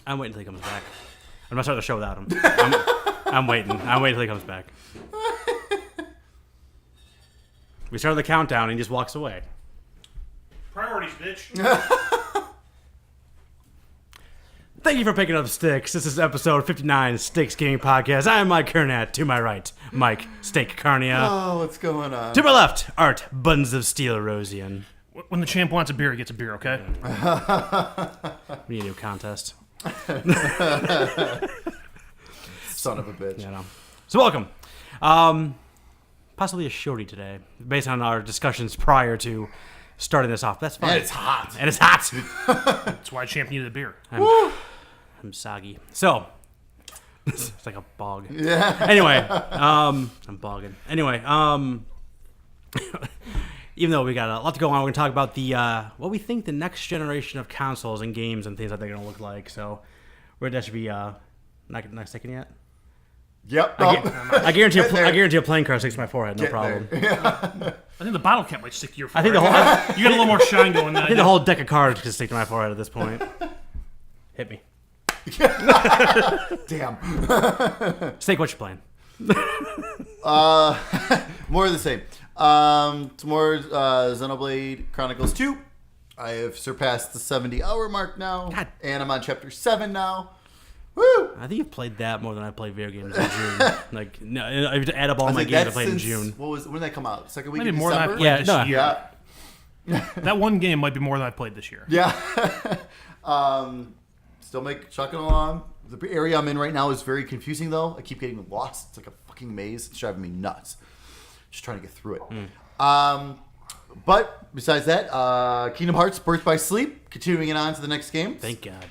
I'm waiting until he comes back. I'm not starting the show without him. I'm waiting. I'm waiting until he comes back. We started the countdown and he just walks away. Priorities, bitch. Thank you for picking up Sticks. This is episode 59, Sticks Gaming Podcast. I am Mike Kernat. To my right, Mike Steak Carnia. Oh, what's going on? To my left, Art Buns of Steel Erosian. When the champ wants a beer, he gets a beer, okay? We need a new contest. Son of a bitch. You know. So welcome. Possibly a shorty today, based on our discussions prior to starting this off. That's fine. And it's hot. And it's hot. That's why champ needed a beer. I'm soggy. So, it's like a bog. Yeah. Anyway, I'm bogging. Anyway, even though we got a lot to go on, we're going to talk about the what we think the next generation of consoles and games and things that they're going to look like. So, that should be not second yet. Yep. I guarantee a playing card sticks to my forehead, no problem. I think the bottle cap might stick to your I forehead. think the whole You got a little more shine going than I think the whole deck of cards could stick to my forehead at this point. Hit me. Damn. Steak, what you playing? More of the same. It's more Xenoblade Chronicles 2. I have surpassed the 70-hour mark now. God. And I'm on chapter 7 now. Woo! I think you've played that more than I played video games in June. Like, no, if you add up all my games I played in June. When did that come out? Second week Maybe in more than I December? played this no. year. Yeah. That one game might be more than I played this year. Yeah. Still chucking along. The area I'm in right now is very confusing, though. I keep getting lost. It's like a fucking maze. It's driving me nuts. Just trying to get through it. But besides that, Kingdom Hearts Birth by Sleep, continuing it on to the next game. Thank God.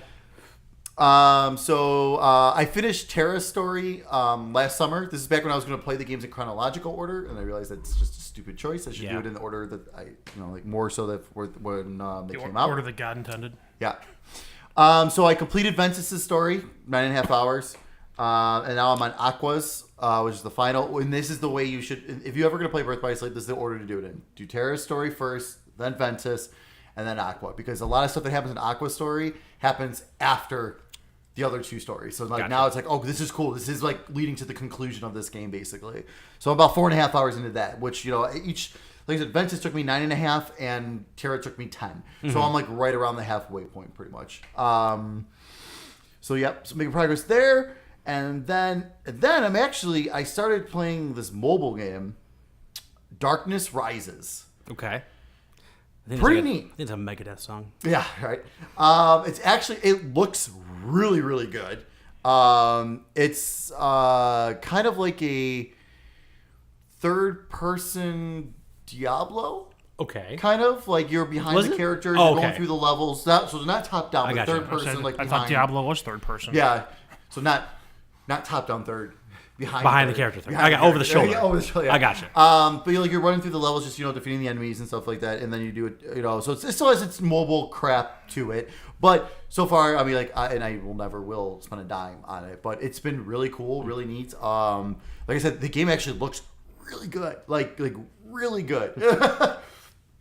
So I finished Terra's Story last summer. This is back when I was going to play the games in chronological order, and I realized that's just a stupid choice. I should do it in the order that I, like more so that when they came out. Order that God intended. Yeah. So I completed Ventus's story, 9.5 hours, and now I'm on Aqua's, which is the final. And this is the way you should, if you're ever going to play Birth by Sleep, this is the order to do it in. Do Terra's Story first, then Ventus, and then Aqua, because a lot of stuff that happens in Aqua's story happens after the other two stories. So like now it's like, oh, this is cool. This is like leading to the conclusion of this game, basically. So I'm about 4.5 hours into that, which, each, like I said, Ventus took me 9.5 and Terra took me 10. Mm-hmm. So I'm like right around the halfway point, pretty much. So making progress there. And then I started playing this mobile game, Darkness Rises. Okay. Pretty neat. I think it's a Megadeth song. Yeah, right. It looks really, really good. It's kind of like a third-person Diablo. Okay. Kind of like you're behind the characters, you're going through the levels. So it's not top-down, but third-person. I thought Diablo was third person. Yeah, so not top-down third. Behind the character thing. I got over the shoulder. Yeah, over the shoulder. Yeah. I got you. But you're running through the levels, just defeating the enemies and stuff like that, and then you do it. So it still has its mobile crap to it. But so far, I mean, and I will spend a dime on it. But it's been really cool, really neat. Like I said, the game actually looks really good, like really good.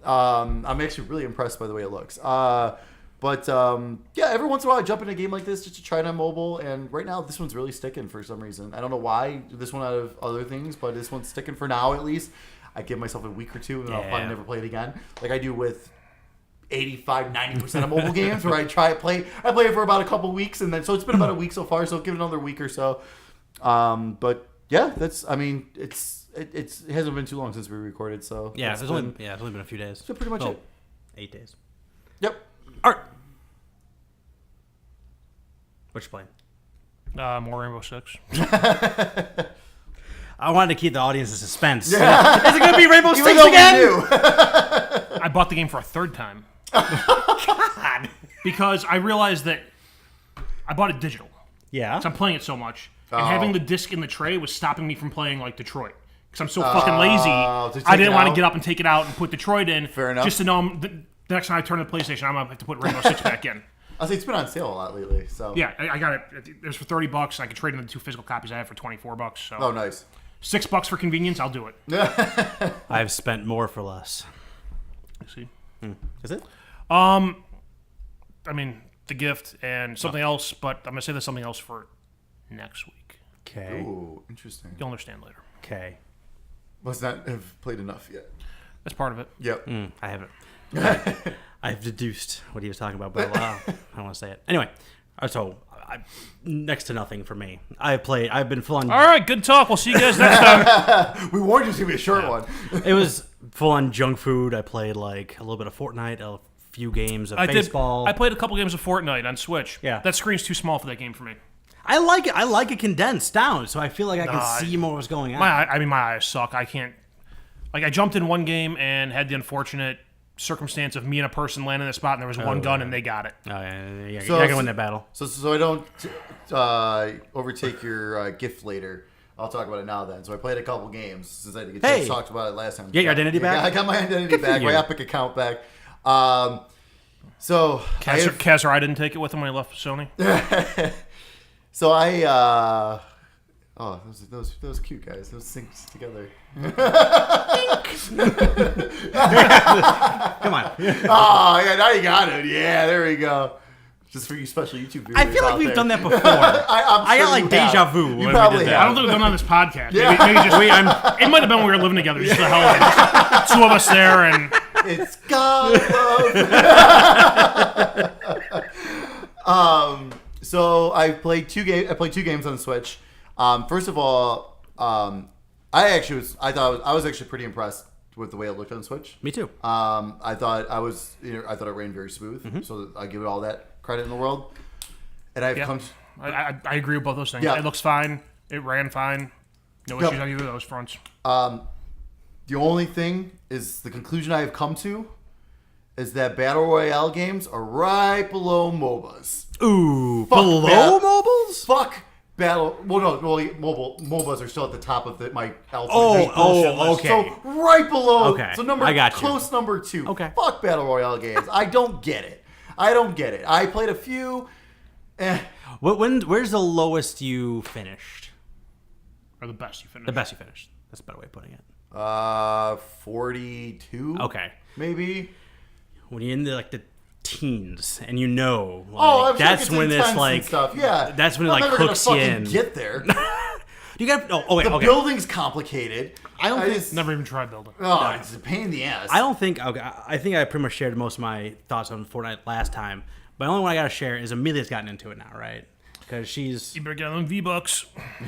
I'm actually really impressed by the way it looks. But every once in a while I jump in a game like this just to try it on mobile, and right now this one's really sticking for some reason. I don't know why this one out of other things, but this one's sticking for now at least. I give myself a week or two, and then I'll probably never play it again, like I do with 85-90% of mobile games, where I play it for about a couple weeks, and then so it's been about a week so far. So give it another week or so. But yeah, it hasn't been too long since we recorded, so it's only been a few days. So pretty much it. 8 days. Yep. Art. What you playing? More Rainbow Six. I wanted to keep the audience in suspense. Yeah. Is it going to be Rainbow Six again? I bought the game for a third time. God. Because I realized that I bought it digital. Yeah. So I'm playing it so much. And having the disc in the tray was stopping me from playing like Detroit. Because I'm so fucking lazy. I didn't want to get up and take it out and put Detroit in. Fair enough. Just to know the next time I turn to the PlayStation, I'm going to have to put Rainbow Six back in. I think it's been on sale a lot lately. So yeah, I got it. It was for $30. I could trade in the 2 physical copies I have for $24. So oh, nice. $6 for convenience. I'll do it. I've spent more for less. See, Is it? I mean, the gift and something else, but I'm gonna say there's something else for next week. Okay. Ooh, interesting. You'll understand later. Okay. Must not have played enough yet. That's part of it. Yep. I haven't. I've deduced what he was talking about, but I don't want to say it. Anyway, so next to nothing for me. I've been full on. All right, good talk. We'll see you guys next time. We warned you it's gonna be a short one. It was full on junk food. I played like a little bit of Fortnite, a few games of baseball. I played a couple games of Fortnite on Switch. Yeah. That screen's too small for that game for me. I like it. I like it condensed down, so I feel like I can see more what's going on. My eyes suck. I can't. Like, I jumped in one game and had the unfortunate circumstance of me and a person landing in a spot, and there was one gun, and they got it. Oh, yeah, you're So- gonna win that battle. So I don't overtake your gift later. I'll talk about it now then. So I played a couple games since I talked about it last time. Get your identity back? Yeah, I got my identity back, my Epic account back. So Kaz or I didn't take it with him when I left Sony. So I those cute guys. Those syncs together. Come on. Oh yeah, now you got it. Yeah, there we go. Just for you special YouTube viewers. I feel like out we've there. done that before. I'm I sure got like you deja have. vu. You when we probably did that. I don't think we've done it on this podcast. Yeah. Maybe just it might have been when we were living together. Just the hell of it. Two of us there, and It's God love. So I played two games. I played two games on the Switch. First of all, I was actually pretty impressed with the way it looked on the Switch. Me too. I thought it ran very smooth. So I give it all that credit in the world. And I've come. I agree with both those things. Yeah. It looks fine. It ran fine. No issues on either of those fronts. The only thing is the conclusion I have come to is that battle royale games are right below MOBAs. Ooh, Fuck below that. mobiles? Fuck battle. Well, no, MOBAs are still at the top of my Ultimate Oh, bullshit list. okay. So right below. Okay, So I got you. close number 2. Okay. Fuck battle royale games. I don't get it. I played a few. Where's the lowest you finished? Or the best you finished. The best you finished. That's a better way of putting it. 42. Okay. Maybe. When you're in the teens and I'm sure it's when intense it's and like stuff. Yeah. that's when it I'm like never gonna hooks you fucking in. Get there. You got The building's complicated. I don't think- Never even tried building. Oh, it's a pain in the ass. I don't think I think I pretty much shared most of my thoughts on Fortnite last time. But the only one I gotta share is Amelia's gotten into it now, right? Because she's You better get on them V-Bucks.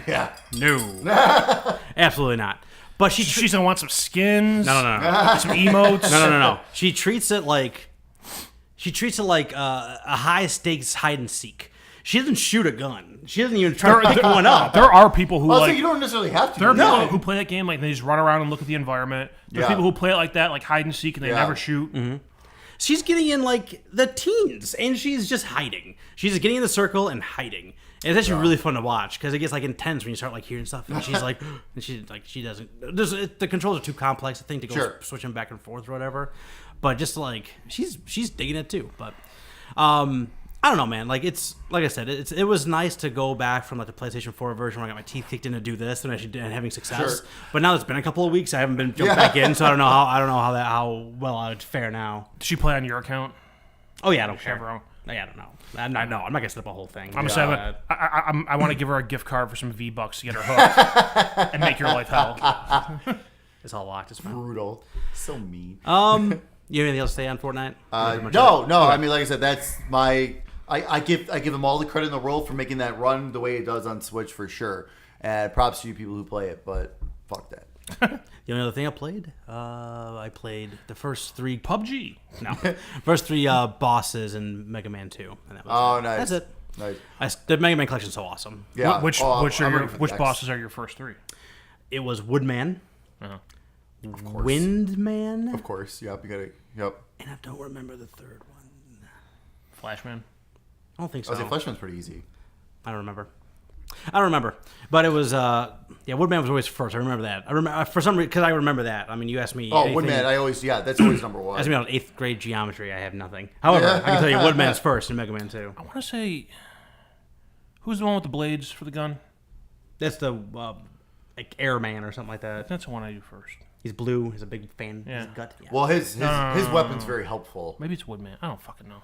Yeah. no, absolutely not. But She's gonna want some skins. no. Some emotes. No. She treats it like a high stakes hide and seek. She doesn't shoot a gun. She doesn't even try to pick one up. There are people who Also, like. you don't necessarily have to. There are do people that. who play that game like they just run around and look at the environment. There's Yeah. people who play it like that, like hide and seek, and they Yeah. never shoot. She's getting in like the teens, and she's just hiding. She's just getting in the circle and hiding. And it's actually really fun to watch because it gets like intense when you start like hearing stuff, and she's like, she doesn't. The controls are too complex, I think, to go Sure. switching back and forth or whatever. But just like she's digging it too. But I don't know, man. Like it's like I said, it was nice to go back from like the PlayStation 4 version where I got my teeth kicked in to do this and actually having success. Sure. But now it's been a couple of weeks, I haven't been jumped back in, so I don't know how well I would fare now. Did she play on your account? Oh yeah, I don't care. Wrong. Yeah, I don't know. I'm not gonna set up a whole thing. I'm gonna say, I want to give her a gift card for some V-Bucks to get her hooked and make your life hell. It's all locked. It's fine. Brutal. So mean. You have anything else to say on Fortnite? No. I mean, like I said, that's my. I give them all the credit in the world for making that run the way it does on Switch for sure. And props to you people who play it, but fuck that. The only other thing I played, I played the first 3 PUBG. No, first 3 bosses in Mega Man 2, and that was Oh, it. nice. That's it. Nice. The Mega Man collection is so awesome. Yeah. Which I'm ready for which next. bosses are your first 3? It was Woodman, Of course. Windman, Of course. Yep. You got it. Yep. and I don't remember the third one. Flashman. I don't think I so. was like, Fleshman's pretty easy. I don't remember. But it was Woodman was always first. I remember that. I remember for some reason because I remember that. I mean, you asked me. Oh, anything- Woodman. That's always number one. Asked me on 8th grade geometry. I have nothing. However, I can tell you Woodman's first in Mega Man 2. I want to say, who's the one with the blades for the gun? That's the like Airman or something like that. That's the one I do first. He's blue. He's a big fan. Yeah. His gut. Yeah. Well, his weapon's very helpful. Maybe it's Woodman. I don't fucking know.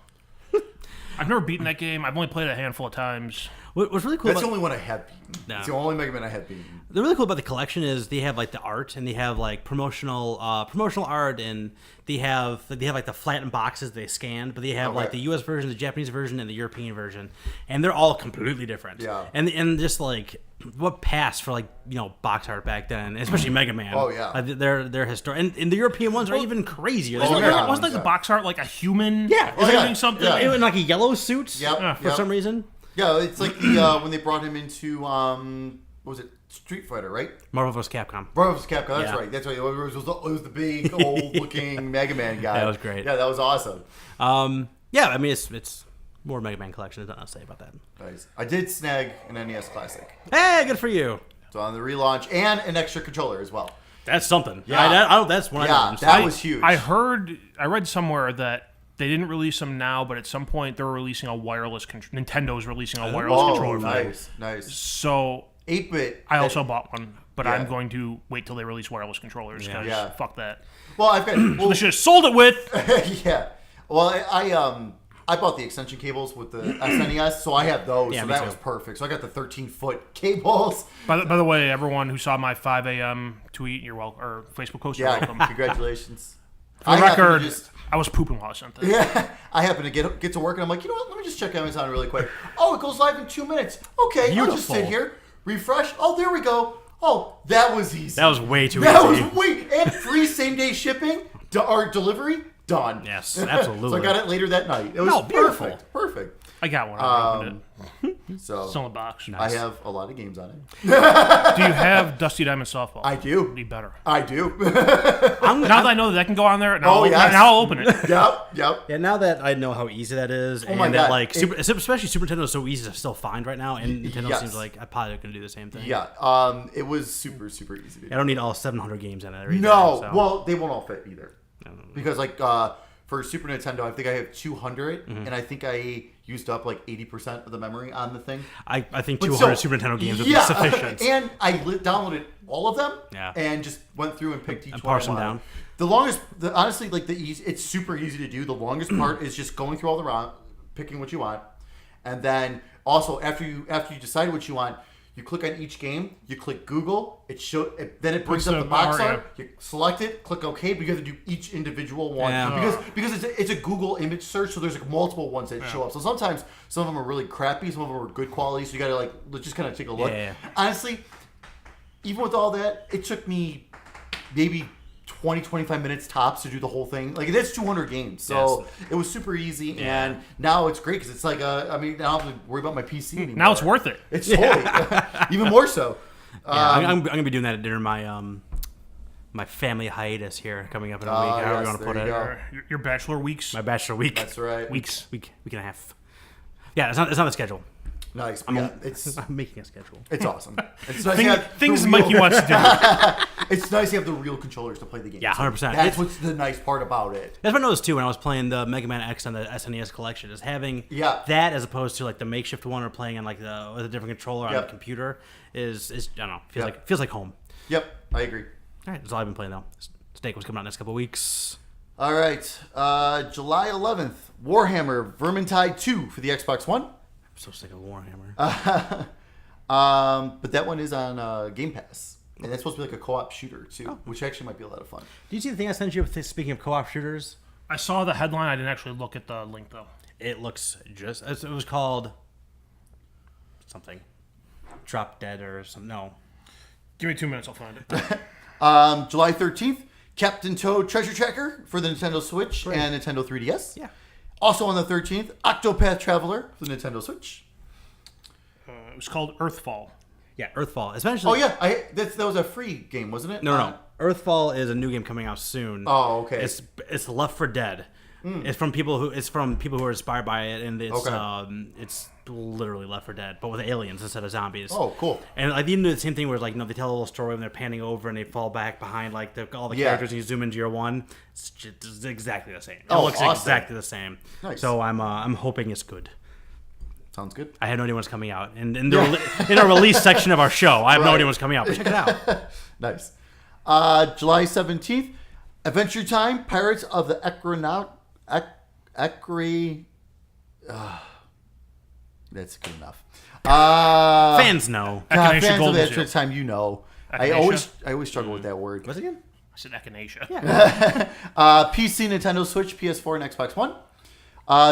I've never beaten that game. I've only played it a handful of times. What's really cool That's the about only one I have beaten. No. It's the only Mega Man I have beaten. the really cool about the collection is they have like the art and they have like promotional art and they have like the flattened boxes they scanned, but they have like Okay. the US version, the Japanese version, and the European version, and they're all completely different. Yeah. And just like what passed for like box art back then, especially Mega Man. Oh, yeah. They're historic, and the European ones are even crazier. Oh, There's yeah. Wasn't like the box art like a human? Yeah. Or Yeah. doing something? Yeah. It was like a yellow suit. Yep. For some reason. Yeah, it's like the when they brought him into what was it, Street Fighter, right? Marvel vs. Capcom. Marvel vs. Capcom. That's Yeah. right. That's right. It was the big old looking Mega Man guy. That was great. Yeah, that was awesome. Yeah, I mean it's more Mega Man collection. There's nothing else to say about that. Nice. I did snag an NES Classic, Hey, good for you. so on the relaunch and an extra controller as well. That's something. Yeah. That's one I Yeah, learned. that was huge. I read somewhere that they didn't release them now, but at some point they're releasing a wireless controller. Nintendo's releasing a wireless Oh, controller for it. nice. So 8-bit. I also bought one, but Yeah. I'm going to wait till they release wireless controllers because Yeah. fuck that. Well, I've got. Well, They should have sold it with. yeah. Well, I bought the extension cables with the SNES, so I have those. Yeah, so me that too. was perfect. So I got the 13-foot cables. By the way, everyone who saw my 5 a.m. tweet, you're welcome, or Facebook post, you're Yeah. welcome. Congratulations. For the I happen to record, just- I was pooping while I sent that. Yeah, I happen to get to work and I'm like, you know what? Let me just check Amazon really quick. Oh, it goes live in 2 minutes. Okay, I'll just sit Beautiful. here, refresh. Oh, there we go. Oh, that was easy. That was way too That easy. was and free same day shipping or delivery done. Yes, absolutely. So I got it later that night. It was No, beautiful. perfect. I got one. I opened it. So Still in the box. I have a lot of games on it. Do you have Dusty Diamond Softball? I do. Need better. I do. Now that I know that can go on there, now, Oh, yes. now I'll open it. Yep. Yeah, now that I know how easy that is, Oh my and that God. like especially Super Nintendo is so easy to still find right now, and Nintendo Yes. seems like I probably gonna do the same thing. Yeah. It was super easy to do. I don't need all 700 games in it. Every No, time, so. well, they won't all fit either. Because like for Super Nintendo, I think I have 200, and I think I used up like 80% of the memory on the thing. I think But 200 so- Super Nintendo games would yeah, be sufficient. And I downloaded all of them, Yeah. and just went through and picked each one. parsed I them wanted. down. The longest, honestly, like it's super easy to do. The longest part is just going through all the round, picking what you want, and then also after you decide what you want. You click on each game. You click Google. Then it brings Puts up the the box bar, art. You select it. Click OK. But you have to do each individual one Yeah. because it's a Google image search. So there's like multiple ones that show up. So sometimes some of them are really crappy. Some of them are good quality. So you got to like just kind of take a look. Yeah. Honestly, even with all that, it took me maybe 20, 25 minutes tops to do the whole thing. Like, that's 200 games. So it was super easy. Yeah. And now it's great because it's like, now I don't have to worry about my PC anymore. Now it's worth it. It's totally, even more so. Yeah, I'm gonna be doing that during my my family hiatus here coming up in a week. However yes, you want to there put you it. go. Your bachelor weeks. My bachelor week. That's right. week and a half. Yeah, it's not the schedule. Nice. I'm, Yeah, it's making a schedule. awesome. It's nice to have Things the real- Mikey wants to do. It's nice to have the real controllers to play the game. Yeah, 100%. That's what's the nice part about it. That's what I noticed too when I was playing the Mega Man X on the SNES collection, is having Yeah. that as opposed to like the makeshift one or playing on like with a different controller on Yep. the computer is I don't know, Yep. feels like home. Yep, I agree. All right, that's all I've been playing though. Snake was coming out next couple weeks. All right, July 11th, Warhammer Vermintide 2 for the Xbox One. I'm so sick of Warhammer. But that one is on Game Pass, and that's supposed to be like a co-op shooter too, which actually might be a lot of fun. Do you see the thing I sent you? Speaking of co-op shooters, I saw the headline. I didn't actually look at the link though. it looks just. It was called something, Drop Dead or something. No, Give me 2 minutes. I'll find it. July 13th, Captain Toad Treasure Tracker for the Nintendo Switch and Nintendo 3DS. Yeah. Also on the 13th, Octopath Traveler for the Nintendo Switch. It was called Earthfall. yeah, Earthfall. Especially. Oh yeah, that was a free game, wasn't it? No. Earthfall is a new game coming out soon. Oh, okay. It's Left 4 Dead. It's from people who are inspired by it, and it's literally Left 4 Dead, but with aliens instead of zombies. Oh, cool. And like they do the same thing where like they tell a little story when they're panning over and they fall back behind like all the Yeah. characters and you zoom into your one. It's exactly the same. It Oh, looks awesome. exactly the same. Nice. So I'm hoping it's good. Sounds good. I had no idea when it's coming out, and in our release section of our show, I have no Right. idea when it's coming out. But check it out. Nice. July 17th, Adventure Time, Pirates of the That's good enough. Fans know. God, Echinacea fans of Golden the Seal. Extra Time, you know. I Echinacea? always struggle with that word. What's it again? I said echinacea. PC, Nintendo Switch, PS4, and Xbox One.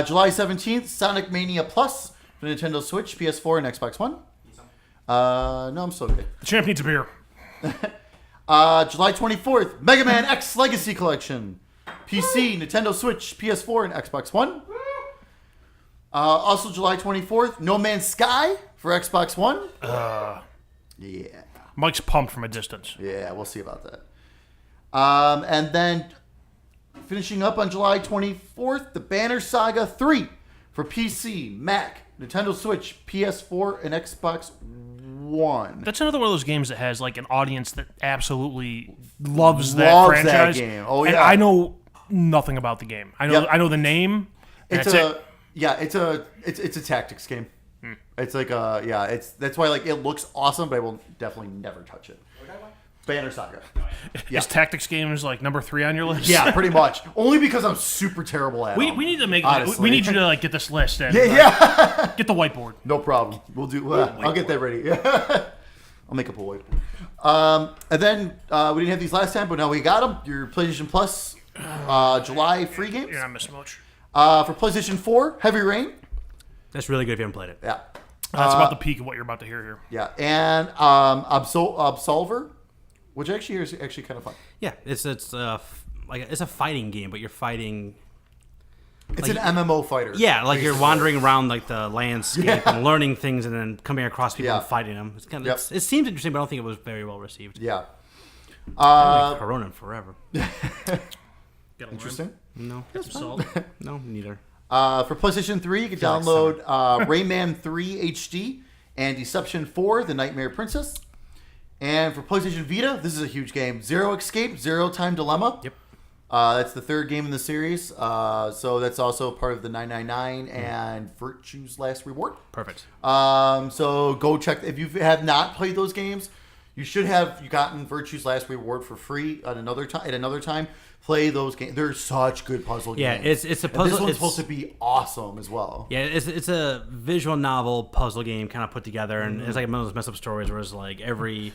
July 17th, Sonic Mania Plus for Nintendo Switch, PS4, and Xbox One. No, I'm still okay. The champ needs a beer. July 24th, Mega Man X Legacy Collection. PC, Nintendo Switch, PS4, and Xbox One. Also July 24th, No Man's Sky for Xbox One. Yeah. Mike's pumped from a distance. Yeah, we'll see about that. And then finishing up on July 24th, the Banner Saga 3 for PC, Mac, Nintendo Switch, PS4, and Xbox One. That's another one of those games that has like an audience that absolutely loves Loves that that franchise. game. Oh, And yeah. I know nothing about the game. I know Yep. I know the name. And It's that's a it. yeah, it's a tactics game. It's like that's why like it looks awesome, but I will definitely never touch it. Banner Saga. Yeah. Is tactics games like number 3 on your list? Yeah, pretty much. Only because I'm super terrible at We them. need to make. honestly. We need you to like get this list and Yeah. get the whiteboard. No problem. We'll do. I'll get that ready. I'll make up a whiteboard. And then we didn't have these last time, but now we got them. Your PlayStation Plus July free games. You're not missing much. For PlayStation 4, Heavy Rain. That's really good if you haven't played it. Yeah. That's about the peak of what you're about to hear here. Yeah. And Absolver, which actually is actually kind of fun. Yeah, it's like it's a fighting game, but you're fighting. It's Like- an MMO fighter. Yeah, like you're basically. wandering around like the landscape and learning things, and then coming across people Yeah. and fighting them. It's kind of Yep. it seems interesting, but I don't think it was very well received. Yeah. Corona forever. Get Interesting. No, Salt. no, neither. For PlayStation 3, you can like download Rayman 3 HD and Deception 4, The Nightmare Princess. And for PlayStation Vita, this is a huge game. Zero Escape, Zero Time Dilemma. Yep. That's the third game in the series. So that's also part of the 999 and Virtue's Last Reward. Perfect. So go check. If you have not played those games, you should have gotten Virtue's Last Reward for free at another time. Play those games. They're such good puzzle Yeah, games. it's a And puzzle. this one's it's supposed to be awesome as well. Yeah, it's a visual novel puzzle game kind of put together, and it's like one of those messed up stories where it's like every.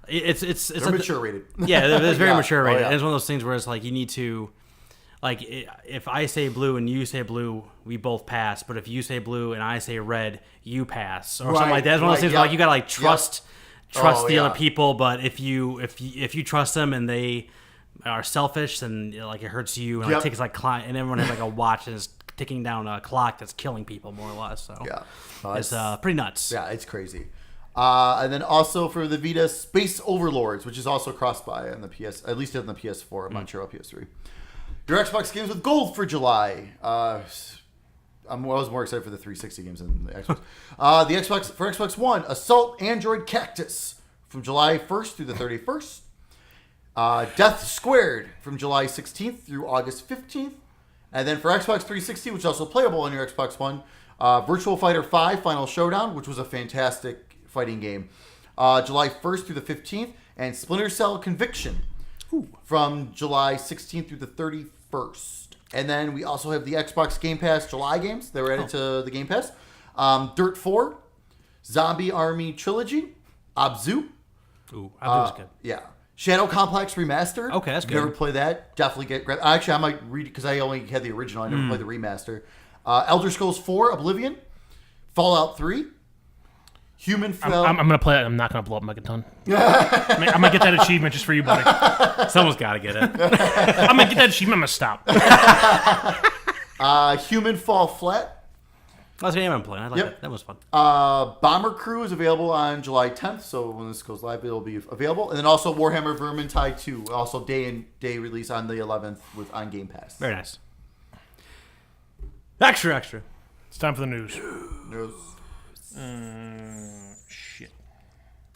It's They're like mature rated. Yeah, it's very Yeah. mature Oh, rated. yeah. And it's one of those things where it's like you need to, like, if I say blue and you say blue, we both pass. But if you say blue and I say red, you pass, or something Right, like that. It's one of those right, things yep. where like you gotta like trust Oh, the yeah. other people. But if you trust them and they are selfish, then like it hurts you. And Yep. like takes like and everyone has like a watch and is ticking down a clock that's killing people more or less. So Yeah. it's pretty nuts. Yeah, it's crazy. And then also for the Vita, Space Overlords, which is also cross-buy on the PS, at least on the PS4. I'm not sure about PS3. Your Xbox games with gold for July. I was more excited for the 360 games than the Xbox. For Xbox One, Assault Android Cactus from July 1st through the 31st. Death Squared from July 16th through August 15th. And then for Xbox 360, which is also playable on your Xbox One, Virtual Fighter 5 Final Showdown, which was a fantastic fighting game, July 1st through the 15th. And Splinter Cell Conviction from July 16th through the 31st. And then we also have the Xbox Game Pass July games. They were added to the Game Pass. Dirt 4, Zombie Army Trilogy, Abzu. Ooh, I think it's good. Yeah. Shadow Complex Remastered. Okay, that's good. Never play that. Definitely actually, I might read it because I only had the original. I never played the remaster. Elder Scrolls 4 Oblivion, Fallout 3, Human Fell. I'm gonna play it. I'm not gonna blow up Megaton. I'm gonna get that achievement just for you, buddy. Someone's got to get it. I'm gonna get that achievement. I'm gonna stop. Human Fall Flat. That's the game I'm playing. I like Yep. that. That was fun. Bomber Crew is available on July 10th, so when this goes live, it'll be available. And then also Warhammer Vermintide 2, also day release on the 11th on Game Pass. Very nice. Extra. It's time for the news. News. Shit.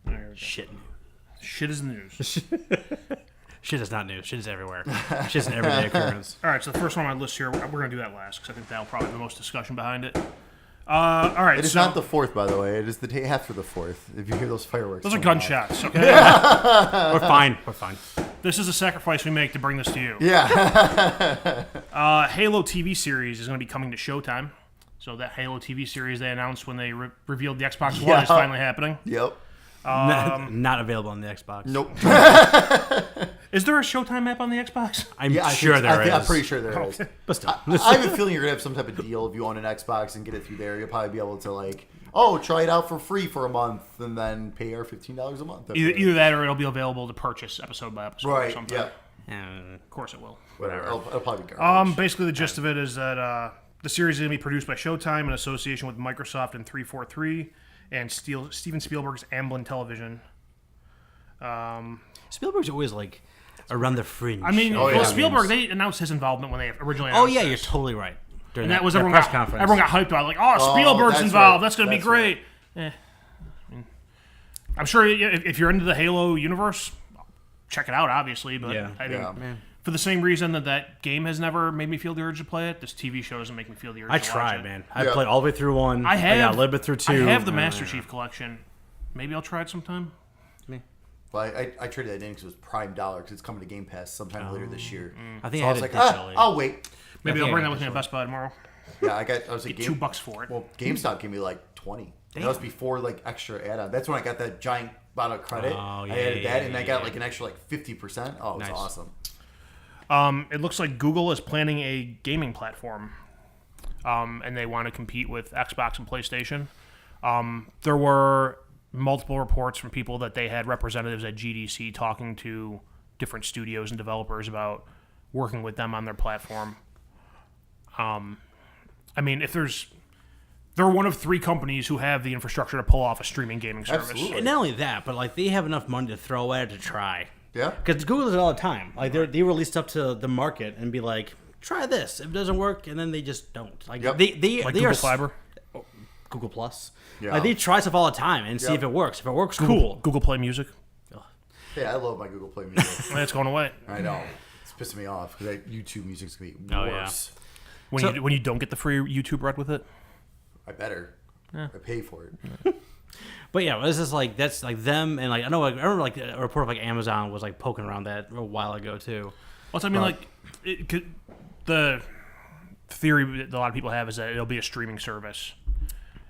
There we go. Shit. Shit is the news. Shit is not news. Shit is everywhere. Shit is an everyday occurrence. All right, so the first one on my list here, we're going to do that last because I think that'll probably be the most discussion behind it. All right, It is so not the 4th, by the way. It is the day after the 4th. If you hear those fireworks. those are going off. gunshots, okay? We're fine. We're fine. This is a sacrifice we make to bring this to you. Yeah. Halo TV series is going to be coming to Showtime. So that Halo TV series they announced when they revealed the Xbox One Yeah. is finally happening. Yep. Not available on the Xbox. Nope. Is there a Showtime app on the Xbox? I'm Yeah, sure there is. I'm pretty sure there is. But still. I have a feeling you're gonna have some type of deal if you own an Xbox and get it through there. You'll probably be able to like, try it out for free for a month and then pay our $15 a month. Either that or it'll be available to purchase episode by episode or Right. something. Yeah. Of course it will. Whatever. It'll probably be garbage. Basically, the gist of it is that the series is going to be produced by Showtime in association with Microsoft and 343 and Steven Spielberg's Amblin Television. Spielberg's always like around the fringe. I mean, Oh, yeah. Spielberg, they announced his involvement when they originally Oh announced yeah, this. you're totally right. During And that was that everyone press got, conference. everyone got hyped about it. Like, oh, Spielberg's that's involved. right. That's going to be That's great. I'm sure if you're into the Halo universe, check it out, obviously. But Yeah. I mean, Yeah. for the same reason that game has never made me feel the urge to play it, this TV show doesn't make me feel the urge I to watch tried, it. man. I Yeah. played all the way through one. I have. got a little bit through two. I have the Master Chief collection. Maybe I'll try it sometime. Well, I traded that in because it was Prime Dollar because it's coming to Game Pass sometime later this year. I think So I I had was it like, digitally. I'll wait. Maybe I I'll think bring I that with me got to Best Buy tomorrow. Yeah, I was like, Get $2 for it. Well, GameStop gave me like 20. And that was before like extra add-on. That's when I got that giant bottle of credit. Oh, yeah, I added yeah, that, and I got yeah. like an extra like 50%. Oh, it was Nice. awesome. It looks like Google is planning a gaming platform, and they want to compete with Xbox and PlayStation. There were multiple reports from people that they had representatives at GDC talking to different studios and developers about working with them on their platform. I mean, they're one of 3 companies who have the infrastructure to pull off a streaming gaming service. Absolutely. And not only that, but like they have enough money to throw at it to try. Yeah. Because Google does it all the time. Like they release stuff to the market and be like, try this. If it doesn't work, and then they just don't. Like Yep. they Like they Google are Fiber, Google Plus. Yeah. Like they try stuff all the time and see Yep. if it works. If it works, cool. Google Play Music. Yeah, I love my Google Play Music. It's going away. I know. It's pissing me off because YouTube music's going to be Oh, yeah. worse. When you don't get the free YouTube Red with it. I better. I pay for it. But yeah, this is like that's like them and like I know like, I remember like a report of like Amazon was like poking around that a while ago too. Well, I mean, like the theory that a lot of people have is that it'll be a streaming service,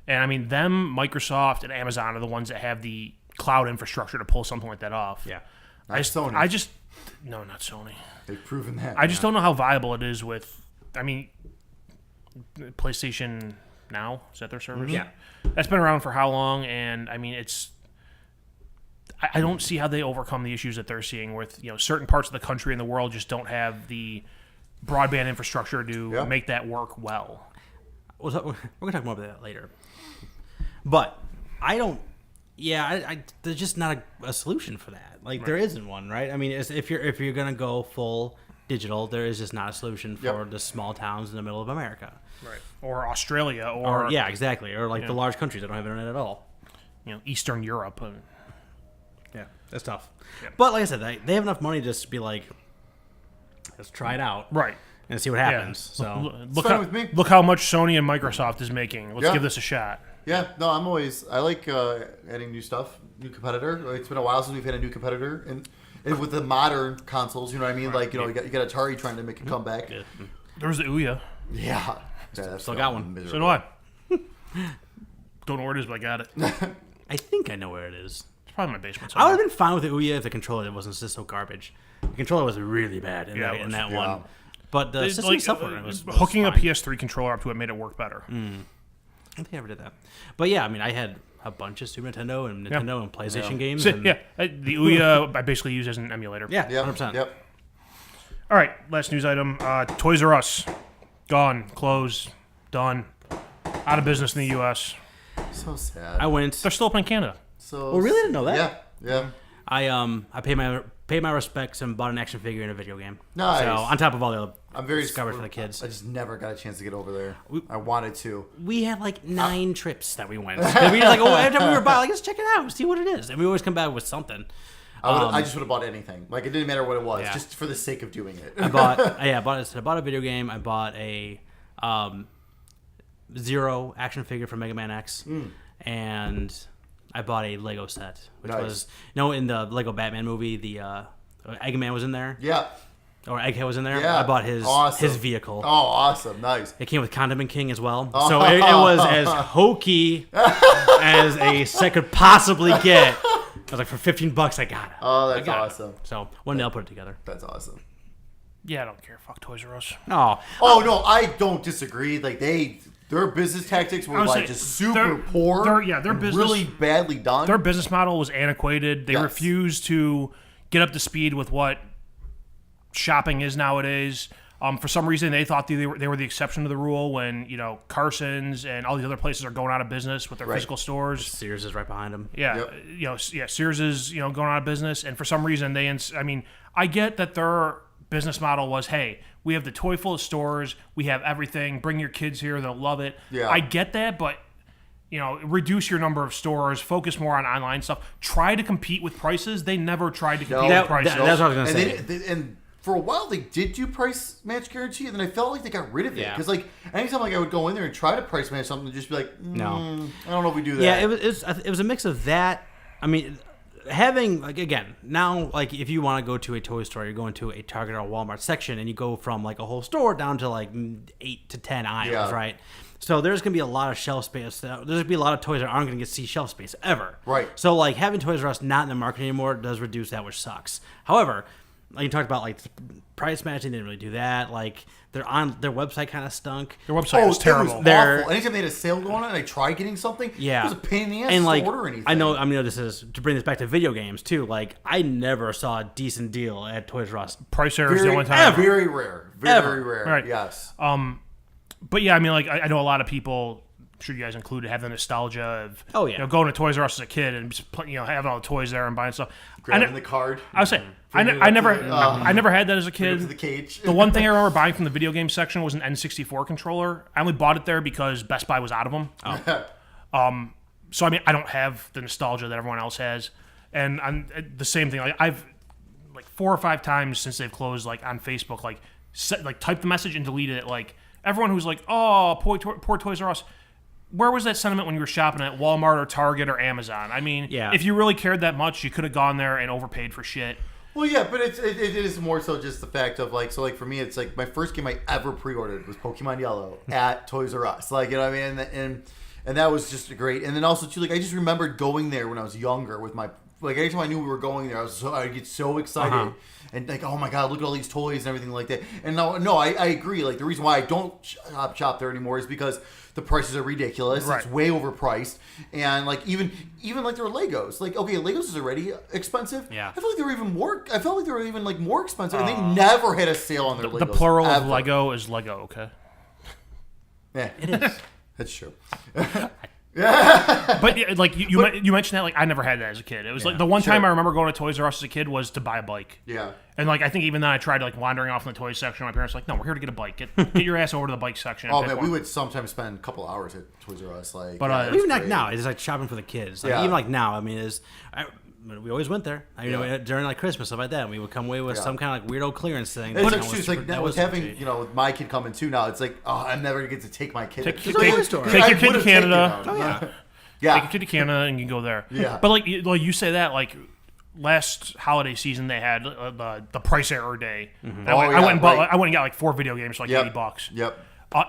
and I mean, Microsoft, and Amazon are the ones that have the cloud infrastructure to pull something like that off. Yeah. Sony. No, not Sony. They've proven that. I just don't know how viable it is with. I mean, PlayStation Now, is that their service? Yeah. That's been around for how long? And I mean, it's. I don't see how they overcome the issues that they're seeing with certain parts of the country and the world just don't have the broadband infrastructure to make that work well. We're gonna talk more about that later. But I don't. Yeah, I there's just not a solution for that. Like there isn't one, right? I mean, if you're gonna go full digital, there is just not a solution for the small towns in the middle of America. Right. Or Australia, or Yeah, exactly. Or like the large countries that don't have internet at all. Eastern Europe. Yeah, that's tough. Yeah. But like I said, they have enough money to just be like, let's try it out, Right. and see what happens. So Look fine how, with me. look how much Sony and Microsoft is making. Let's Yeah. give this a shot. Yeah, no, I like adding new stuff, new competitor. It's been a while since we've had a new competitor, and with the modern consoles, you know what I mean? Like, you got Atari trying to make a comeback. yeah. There was the Ouya. Yeah. That's Still got one. So do I. Don't know where it is, but I got it. It's I think I know where it is. probably in my basement I would somewhere. have been fine with the Ouya if the controller wasn't just so garbage. The controller was really bad in, Yeah, that, it in was. that Yeah. one. But the system itself was hooking a fine. PS3 controller up to it made it work better. I don't think I ever did that. But yeah, I mean, I had a bunch of Super Nintendo and Nintendo and PlayStation games. So, and, yeah, the Ouya I basically use as an emulator. yeah, Yep. 100%. Yep. All right, last news item. Toys R Us. Gone. Closed. Done. Out of business in the U.S. So sad. I went. They're still open in Canada. So Oh, really? I didn't know that. Yeah. I paid my respects and bought an action figure in a video game. Nice. So on top of all the other I'm very discovered for the kids. I just never got a chance to get over there. I wanted to. We had like 9 trips that we went. We were like, every time we were by, like, let's check it out, see what it is, and we always come back with something. I just would have bought anything. Like, it didn't matter what it was, Yeah. just for the sake of doing it. I bought a video game. I bought a Zero action figure from Mega Man X, and I bought a Lego set, which Nice. was in the Lego Batman movie, the Eggman was in there. Yeah. or Egghead was in there. Yeah. I bought his Awesome. his vehicle. Oh, awesome. Nice. It came with Condiment King as well. So it was as hokey as a set could possibly get. I was like, for $15, I got it. Oh, I that's got it. awesome. So one day I'll put it together. That's awesome. Yeah, I don't care. Fuck Toys R Us. Oh, Oh, no, I don't disagree. Like, their business tactics were I would like say just super poor. their and business- really badly done. Their business model was antiquated. They Yes. refused to get up to speed with what shopping is nowadays. For some reason, they thought they were the exception to the rule when, Carson's and all these other places are going out of business with their physical stores. Sears is right behind him. Yeah, Yep. Sears is going out of business, and for some reason I get that their business model was, hey, we have the toy full of stores, we have everything, bring your kids here, they'll love it. Yeah. I get that, but reduce your number of stores, focus more on online stuff, try to compete with prices. They never tried to compete with prices. That's what I was gonna say. And for a while, they did do price match guarantee, and then I felt like they got rid of it. Yeah. Because, like, anytime I would go in there and try to price match something, just be like, No. I don't know if we do that. Yeah, it was a mix of that. I mean, having, like, again, now, like, if you want to go to a toy store, you're going to a Target or a Walmart section, and you go from, like, a whole store down to, like, 8 to 10 aisles, Yeah. right? So there's going to be a lot of shelf space. There's going to be a lot of toys that aren't going to see shelf space ever. Right. So, like, having Toys R Us not in the market anymore does reduce that, which sucks. However, like you talked about, like, price matching, they didn't really do that. Like, their website kind of stunk. Their website was terrible. They're- awful. Anytime they had a sale going on and I tried getting something, Yeah, it was a pain in the ass and to like order anything. I know this is to bring this back to video games too. Like, I never saw a decent deal at Toys R Us. Price error is very, the only time. very rare. Very Ever. rare. Right. Yes. But yeah, I mean, like, I know a lot of people, I'm sure you guys included, have the nostalgia of Oh, yeah. going to Toys R Us as a kid and just having all the toys there and buying stuff. Grabbing the card. I would say Bringing it I up never to the- I never had that as a Bring it kid. to the cage. The one thing I remember buying from the video game section was an N64 controller. I only bought it there because Best Buy was out of them. So I mean, I don't have the nostalgia that everyone else has, and I'm the same thing. Like, I've like 4 or 5 times since they've closed, like on Facebook, like typed the message and deleted it. Like, everyone who's like, "Oh, poor Toys R Us." Where was that sentiment when you were shopping at Walmart or Target or Amazon? I mean, Yeah. if you really cared that much, you could have gone there and overpaid for shit. Well, yeah, but it is more so just the fact of, like, so, like, for me, it's like my first game I ever pre-ordered was Pokemon Yellow at Toys R Us. Like, you know what I mean? And that was just great. And then also, too, like, I just remembered going there when I was younger with my, like, anytime I knew we were going there, I'd get so excited. And, like, oh my God, look at all these toys and everything like that. And no, I agree. Like, the reason why I don't shop there anymore is because the prices are ridiculous. Right. It's way overpriced. And, like, even like their Legos. Like, okay, Legos is already expensive. Yeah. I felt like they were even more. I felt like they were even, like, more expensive. And they never had a sale on their Legos. The plural of ever. Lego is Lego, okay? Yeah, it is. That's true. But yeah, like you mentioned that, like, I never had that as a kid. It was like the one time I remember going to Toys R Us as a kid was to buy a bike. Yeah. And like I think even then I tried like wandering off in the toy section. My parents were like, no, we're here to get a bike. Get your ass over to the bike section. and Oh pick man, one." we would sometimes spend a couple hours at Toys R Us. Like, But, yeah, it was Even like great. now, it's like shopping for the kids. Like, Yeah. even like now, I mean, we always went there. I mean, Yeah. during like Christmas stuff like that. We would come away with Yeah. some kind of like weirdo clearance thing. It's that like, was it's like super- now that with was having, cheap. you know, with my kid coming too now, it's like, oh, I'm never gonna get to take my kid. Take Because your I kid- would've- take because I your kid to would've taken Canada. them. Oh, yeah. Yeah. Take your kid to Canada and you can go there. Yeah. But like you say that, like last holiday season they had the price error day. And I Oh, went yeah, and bought. right. I went and got like 4 video games for like Yep. $80. Yep.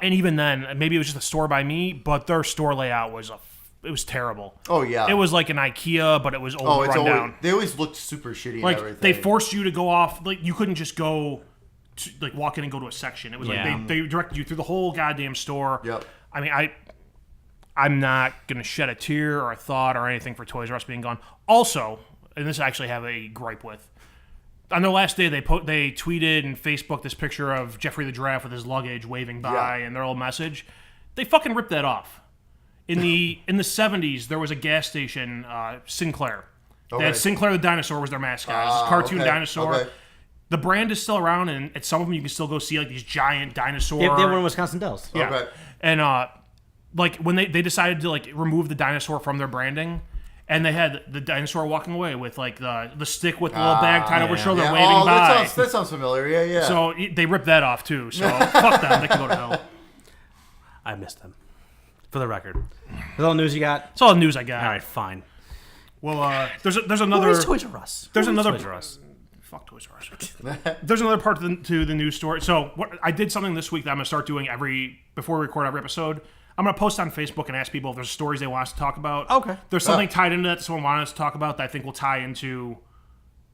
And even then, maybe it was just a store by me, but their store layout was it was terrible. Oh yeah. It was like an IKEA, but it was old, Oh, it's run always, down. they always looked super shitty. Like and everything. they forced you to go off. Like you couldn't just go, to, like walk in and go to a section. It was Yeah. like they directed you through the whole goddamn store. Yep. I mean, I'm not gonna shed a tear or a thought or anything for Toys R Us being gone. Also, and this I actually have a gripe with. On their last day, they tweeted and Facebooked this picture of Jeffrey the Giraffe with his luggage waving by Yeah. and their little message. They fucking ripped that off. In the 70s, there was a gas station, Sinclair. They Okay. had Sinclair the dinosaur was their mascot. It was this cartoon okay, dinosaur. okay. The brand is still around, and at some of them you can still go see like these giant dinosaur. They have one in Wisconsin Dells. Yeah. Okay. And like when they decided to like remove the dinosaur from their branding, and they had the dinosaur walking away with like the stick with the little bag tied over his shoulder Yeah. waving Oh, by. that sounds familiar. Yeah, yeah. So they ripped that off too. So fuck them. They can go to hell. I missed them. For the record, that's all the news you got. That's all the news I got. All right, fine. Well, there's another. Where's Toys R Us? There's Where's another- Toys R Us. Fuck Toys R Us. There's another part to the news story. So I did something this week that I'm going to start doing before we record every episode. I'm going to post on Facebook and ask people if there's stories they want us to talk about. Okay. There's something tied into that someone wanted us to talk about that I think will tie into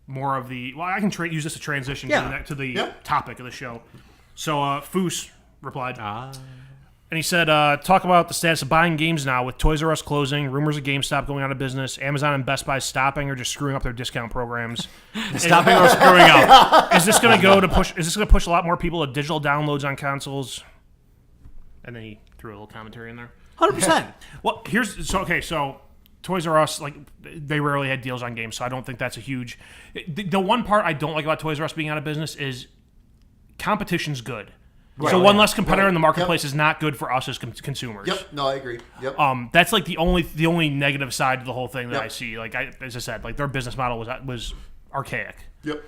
more of the... Well, I can use this to transition to the topic of the show. So Foos replied. And he said, talk about the status of buying games now with Toys R Us closing, rumors of GameStop going out of business, Amazon and Best Buy stopping or just screwing up their discount programs. Stopping or screwing up. Is this going to push a lot more people to digital downloads on consoles? And then he threw a little commentary in there. 100%. Well, so Toys R Us, like, they rarely had deals on games, so I don't think that's a huge... The one part I don't like about Toys R Us being out of business is competition's good. Right. So one less competitor in the marketplace is not good for us as consumers. Yep. No, I agree. Yep. That's like the only negative side to the whole thing that I see. Like as I said, like their business model was archaic. Yep.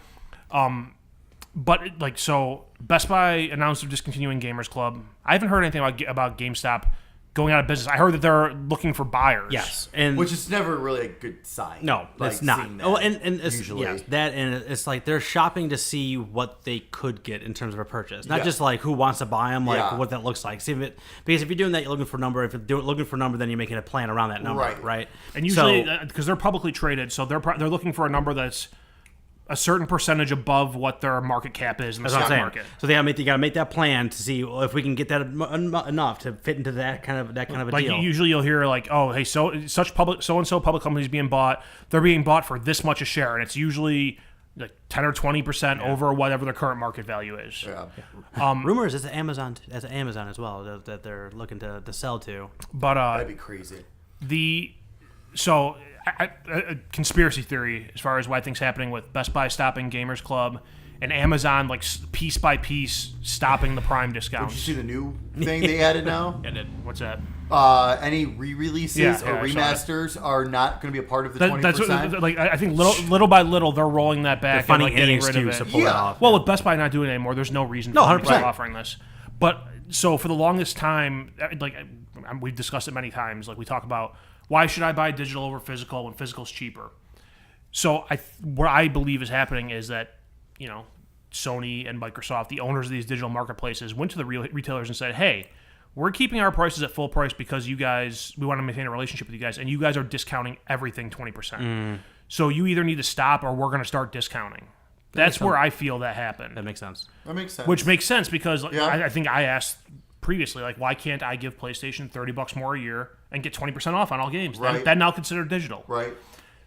But like so, Best Buy announced they're discontinuing Gamers Club. I haven't heard anything about GameStop going out of business. I heard that they're looking for buyers. Yes, and which is never really a good sign. No, like, it's not. Oh, and it's usually. yes, that and it's like they're shopping to see what they could get in terms of a purchase, not just like who wants to buy them, like what that looks like. See because if you're doing that, you're looking for a number. If you're looking for a number, then you're making a plan around that number, right? And usually, because they're publicly traded, so they're looking for a number that's a certain percentage above what their market cap is in the stock market. So they gotta make that plan to see if we can get that enough to fit into that kind of a like deal. Usually you'll hear like, oh, hey, so and so public companies being bought, they're being bought for this much a share, and it's usually like 10 or 20% over whatever their current market value is. Yeah. Rumors is Amazon as well that they're looking to sell to. But that'd be crazy. A conspiracy theory as far as why things happening with Best Buy stopping Gamers Club and Amazon like piece by piece stopping the Prime discounts. Did you see the new thing they added now? Yeah, I did. What's that? Any re-releases or remasters are not going to be a part of the 20%. That's like I think little by little they're rolling that back. They're finding and like, any getting rid excuse of it. to pull it off. Well, with Best Buy not doing it anymore, there's no reason for them to keep offering this. But so for the longest time, like we've discussed it many times, like we talk about. Why should I buy digital over physical when physical's cheaper? So what I believe is happening is that, Sony and Microsoft, the owners of these digital marketplaces, went to the retailers and said, hey, we're keeping our prices at full price because we want to maintain a relationship with you guys, and you guys are discounting everything 20%. So you either need to stop or we're going to start discounting. That's where I feel that happened. That makes sense. Which makes sense because I think I asked previously, like, why can't I give PlayStation $30 more a year and get 20% off on all games? Right. That now considered digital. Right.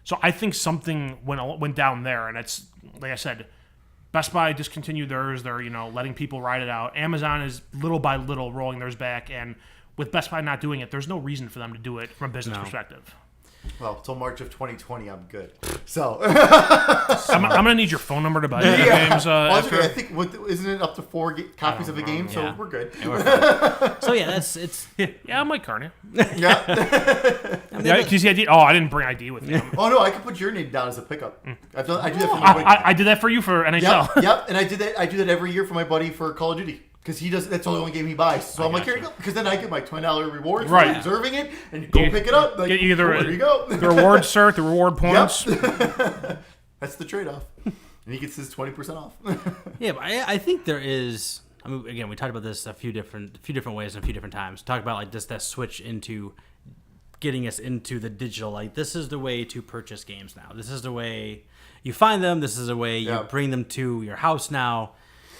So I think something went down there, and it's like I said, Best Buy discontinued theirs. They're letting people ride it out. Amazon is little by little rolling theirs back, and with Best Buy not doing it, there's no reason for them to do it from a business perspective. Well, till March of 2020, I'm good. So I'm gonna need your phone number to buy the games. I think isn't it up to 4 copies of a game? So we're good. So it's I'm Mike Carney. Yeah. Because I didn't bring ID with me. Oh no, I could put your name down as a pickup. I do that for my buddy. I did that for you for NHL. Yep, and I do that every year for my buddy for Call of Duty. Because that's the only game he buys. So I'm like, here you go. Because then I get my $20 reward for reserving it, and you go pick it up. Like, get either there you go. The reward cert, the reward points. Yep. That's the trade-off. And he gets his 20% off. Yeah, but I think there is. I mean, again, we talked about this a few different ways and a few different times. Talk about like that switch into getting us into the digital. Like, this is the way to purchase games now. This is the way you find them. This is the way you bring them to your house now.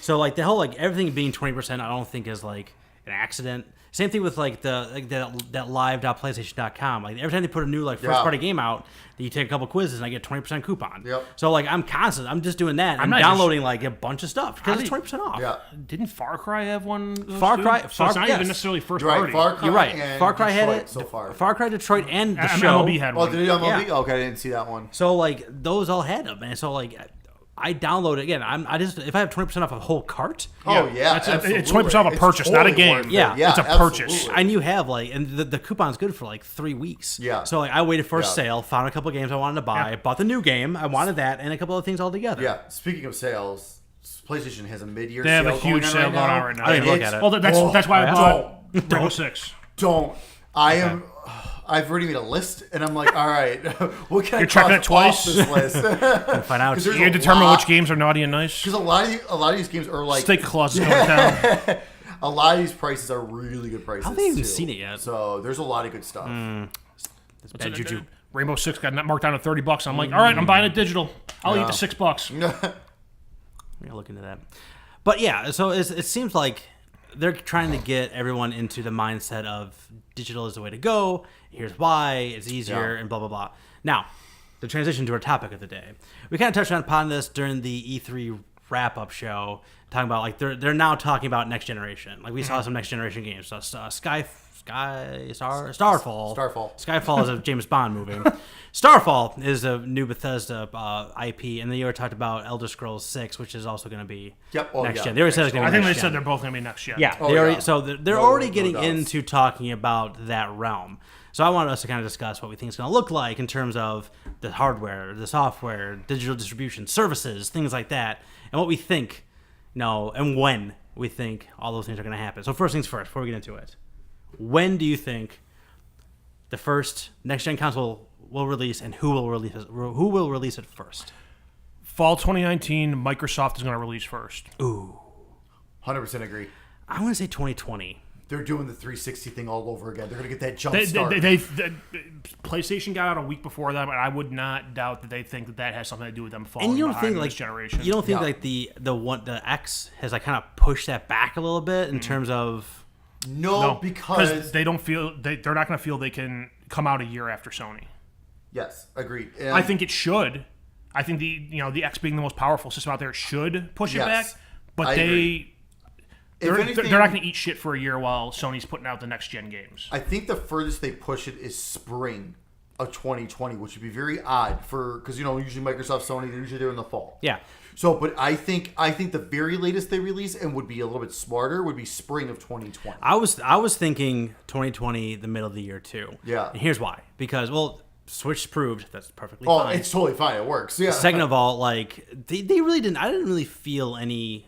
So like the whole like everything being 20%, I don't think is like an accident. Same thing with like that live.playstation.com. Like every time they put a new like first party game out, you take a couple quizzes and I get 20% coupon. Yep. So like I'm just doing that. I'm downloading like a bunch of stuff because it's 20% off. Yeah. Didn't Far Cry have one? Far Cry. So it's not even necessarily first party. You're right. Far Cry had it so far. Far Cry Detroit and the show. MLB had one. Oh, did it MLB? Yeah. Okay, I didn't see that one. So like those all had them, and so like I download it again. If I have 20% off a whole cart. Oh yeah, it's 20% off a purchase, not a game. Yeah, it's a purchase. And you have like, and the coupon's good for like 3 weeks. Yeah. So like I waited for a sale, found a couple of games I wanted to buy, bought the new game, I wanted that, and a couple of things all together. Yeah. Speaking of sales, PlayStation has a mid-year sale. They have a huge sale going on right now. I didn't look at it. Well, that's why I bought Rainbow Six. Don't. I I've already made a list, and I'm like, all right, what can I checking it cross twice? off this list? Find out. Because there's You a determine lot- which games are naughty and nice. Because a lot of these games are like Steak clause is going down. a lot of these prices are really good prices. I haven't even too. seen it yet. So there's a lot of good stuff. That's bad juju. Rainbow Six got marked down to $30. I'm like, all right, I'm buying it digital. I'll eat the $6. We'll look into that. But yeah, so it seems like they're trying to get everyone into the mindset of digital is the way to go. Here's why. It's easier and blah, blah, blah. Now, the transition to our topic of the day. We kind of touched upon this during the E3 wrap-up show, talking about like they're now talking about next generation. Like we saw some next generation games. So Starfall. Skyfall is a James Bond movie. Starfall is a new Bethesda IP, and then you already talked about Elder Scrolls 6, which is also going to be next gen. They already said it's going to be I think they next said gen. they're both going to be next gen. Yeah, Oh, they already, yeah. so they're No- already no getting doubts. into talking about that realm. So I wanted us to kind of discuss what we think it's going to look like in terms of the hardware, the software, digital distribution, services, things like that, and what we think, and when we think all those things are going to happen. So first things first, before we get into it, when do you think the first next-gen console will release, and who will release it? Who will release it first? Fall 2019, Microsoft is going to release first. 100% agree. I want to say 2020. They're doing the 360 thing all over again. They're going to get that jump They, start. PlayStation got out a week before them, and I would not doubt that they think that has something to do with them falling And you don't behind think this generation. you don't think Yeah. like the X has like kind of pushed that back a little bit in terms of no, because they don't feel they're not going to feel they can come out a year after Sony. yes, agreed. And I think it should. I think the X being the most powerful system out there should push it Yes, back, but I agree. they're anything- not going to eat shit for a year while Sony's putting out the next gen games. I think the furthest they push it is spring of 2020, which would be very odd because usually Microsoft, Sony, they're in the fall. yeah. So, but I think the very latest they release and would be a little bit smarter would be spring of 2020. I was thinking 2020, the middle of the year too. Yeah. And here's why: because Switch proved that's perfectly Oh, fine. it's totally fine. It works. Yeah. Second of all, like they really didn't. I didn't really feel any.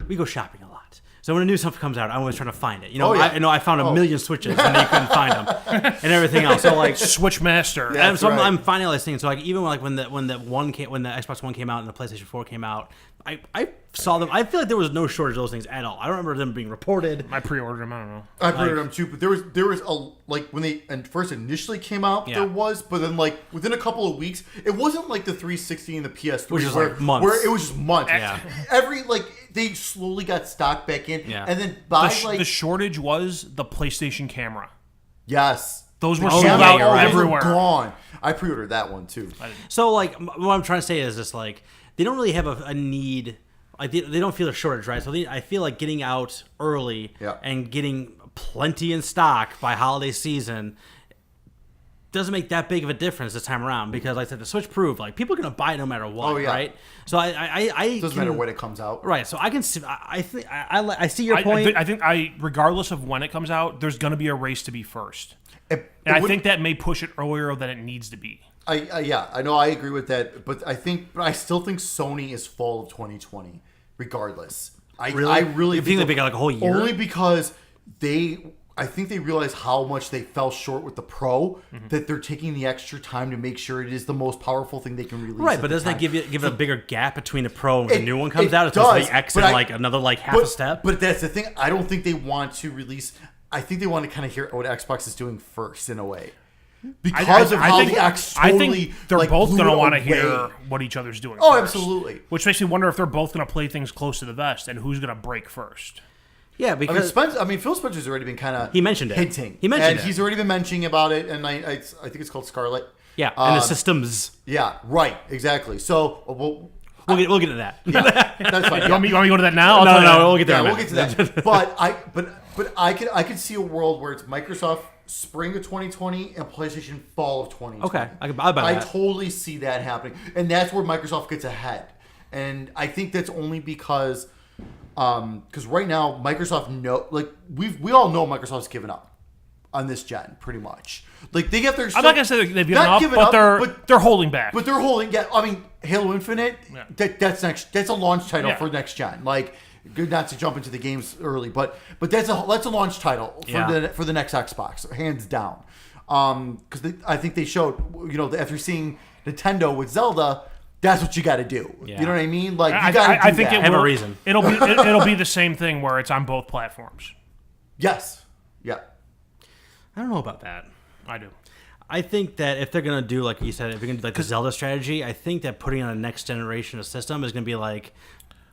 We go shopping a lot. So when a new stuff comes out, I'm always trying to find it. Oh, yeah. I found a million Switches and they couldn't find them and everything else. So like, Switch Master. Yeah. and so That's right. I'm finding all these things. So like, even when the Xbox One came out and the PlayStation 4 came out, I saw them. I feel like there was no shortage of those things at all. I don't remember them being reported. I pre-ordered them. I don't know. I put it on too, but there was a when they first initially came out, Yeah. there was, but then like within a couple of weeks, it wasn't like the 360 and the PS3, Which is where, like months. where it was just months. Yeah. They slowly got stocked back in, Yeah. and then by The shortage was the PlayStation camera. yes, Those were The sold camera, out you're right. those were everywhere. Gone. I pre-ordered that one too. So like, what I'm trying to say is just like they don't really have a need. Like they don't feel a shortage, right? So I feel like getting out early Yeah. and getting plenty in stock by holiday season doesn't make that big of a difference this time around because, like I said, the Switch proved like people are gonna buy it no matter what, Oh, yeah. right? So I Doesn't matter when it comes out. right? So I can see. I think I see your point. I think regardless of when it comes out, there's going to be a race to be first. It And I would- think that may push it earlier than it needs to be. I know I agree with that, but I still think Sony is fall of 2020, regardless. I really You think they'll be like a whole year? only because I think they realize how much they fell short with the Pro that they're taking the extra time to make sure it is the most powerful thing they can release. Right, at but the doesn't that time. give it a bigger gap between the Pro and when the It- new one comes it out? It's supposed to does, be X but and I- like another like half a step. But that's the thing. I don't think they want to release. I think they want to kind of hear what Xbox is doing first, in a way, because of how the X I totally. think they're like, both blew going to it want to away. hear what each other's doing. Oh, first. absolutely. Which makes me wonder if they're both going to play things close to the vest and who's going to break first. Yeah, because Phil Spencer's already been kind of He mentioned it. hinting. He mentioned and it. He's already been mentioning about it, and I think it's called Scarlet. yeah, and the Um, systems. Yeah, right, exactly. So We'll get into that. that's fine. You want me to go to that now? I'll No, tell you no, that. we'll get there. Yeah, in a we'll get minute. to that. But I could see a world where it's Microsoft spring of 2020 and PlayStation fall of 2020. Okay, I'll buy I that. totally see that happening, and that's where Microsoft gets ahead. And I think that's only because right now Microsoft we all know Microsoft's given up on this gen pretty much. Like they get their. I'm not going to say they've given Not up, given but up, they're holding back. But they're holding. Yeah, I mean, Halo Infinite. Yeah. That's a launch title Yeah. for next gen. Like good not to jump into the games early, but that's a launch title for the next Xbox, hands down. Because I think they showed, after seeing Nintendo with Zelda, that's what you got to do. Yeah. You know what I mean? Like you got to do I think that. it Have will, a reason. It'll be the same thing where it's on both platforms. Yes. Yeah. I don't know about that. I do. I think that if they're gonna do, like you said, if they're gonna do like the Zelda strategy, I think that putting on a next generation of system is gonna be like,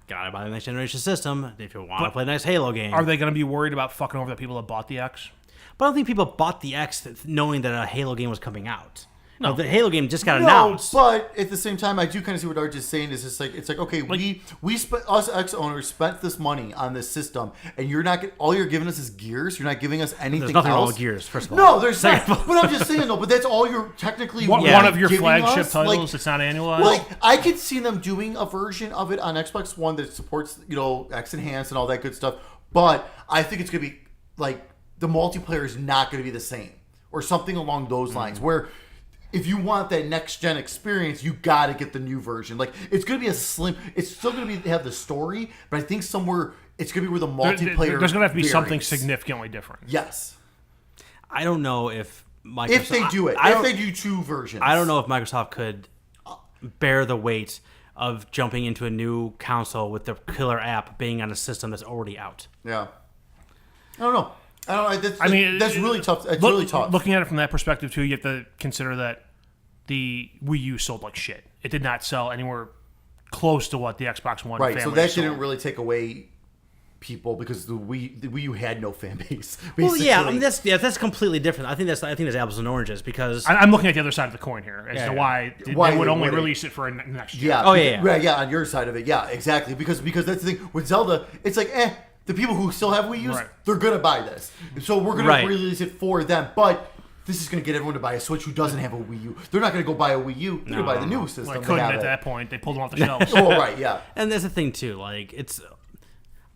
gotta buy the next generation system if you want to play the next Halo game. Are they going to be worried about fucking over the people that bought the X? But I don't think people bought the X knowing that a Halo game was coming out. No, the Halo game just got No, announced. but at the same time, I do kind of see what Arch is saying. Is it's like okay, we spent, us X owners spent this money on this system, and you're not all you're giving us is gears. You're not giving us anything. There's nothing else. wrong with Gears, first of all. No, there's not. But I'm just saying though. But that's all you're technically One of your giving flagship us. titles that's not annualized? Like I could see them doing a version of it on Xbox One that supports X Enhanced and all that good stuff. But I think it's gonna be like the multiplayer is not gonna be the same or something along those lines where. If you want that next gen experience, you got to get the new version. Like it's going to be a slim. It's still going to have the story, but I think somewhere it's going to be where the multiplayer. There's going to have to be varies. something significantly different. Yes, I don't know if Microsoft. if they do it, if they do two versions, I don't know if Microsoft could bear the weight of jumping into a new console with the killer app being on a system that's already out. Yeah, I don't know. That's really tough. It's really tough. Looking at it from that perspective too, you have to consider that the Wii U sold like shit. It did not sell anywhere close to what the Xbox One Right, family so that sold. didn't really take away people because the Wii U had no fan base. Basically. Well, yeah, I mean that's completely different. I think that's apples and oranges because I'm looking at the other side of the coin here as to Why they would they only wouldn't. release it for a next gen. Yeah. Oh, yeah. Right, yeah, on your side of it. Yeah, exactly. Because that's the thing. With Zelda, it's like, the people who still have Wii U's, Right. they're going to buy this. So we're going Right. to release it for them. But this is going to get everyone to buy a Switch who doesn't have a Wii U. They're not going to go buy a Wii U. They're going to buy the new system. Well, I to couldn't have at it. that point. They pulled them off the shelves. Oh, right, yeah. and that's the thing too. Like it's,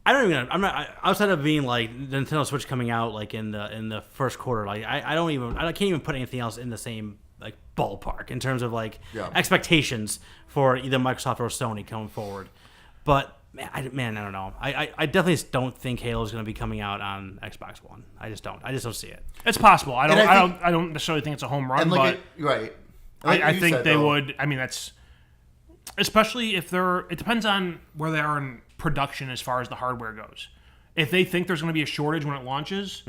I don't even. I'm not outside of being like Nintendo Switch coming out like in the first quarter. Like I can't even put anything else in the same like ballpark in terms of like expectations for either Microsoft or Sony going forward. But I don't know. I definitely don't think Halo is going to be coming out on Xbox One. I just don't see it. It's possible. I And I don't necessarily think it's a home run, And but right. I You think said, they though, would. I mean, that's especially if they're. It depends on where they are in production as far as the hardware goes. If they think there's going to be a shortage when it launches,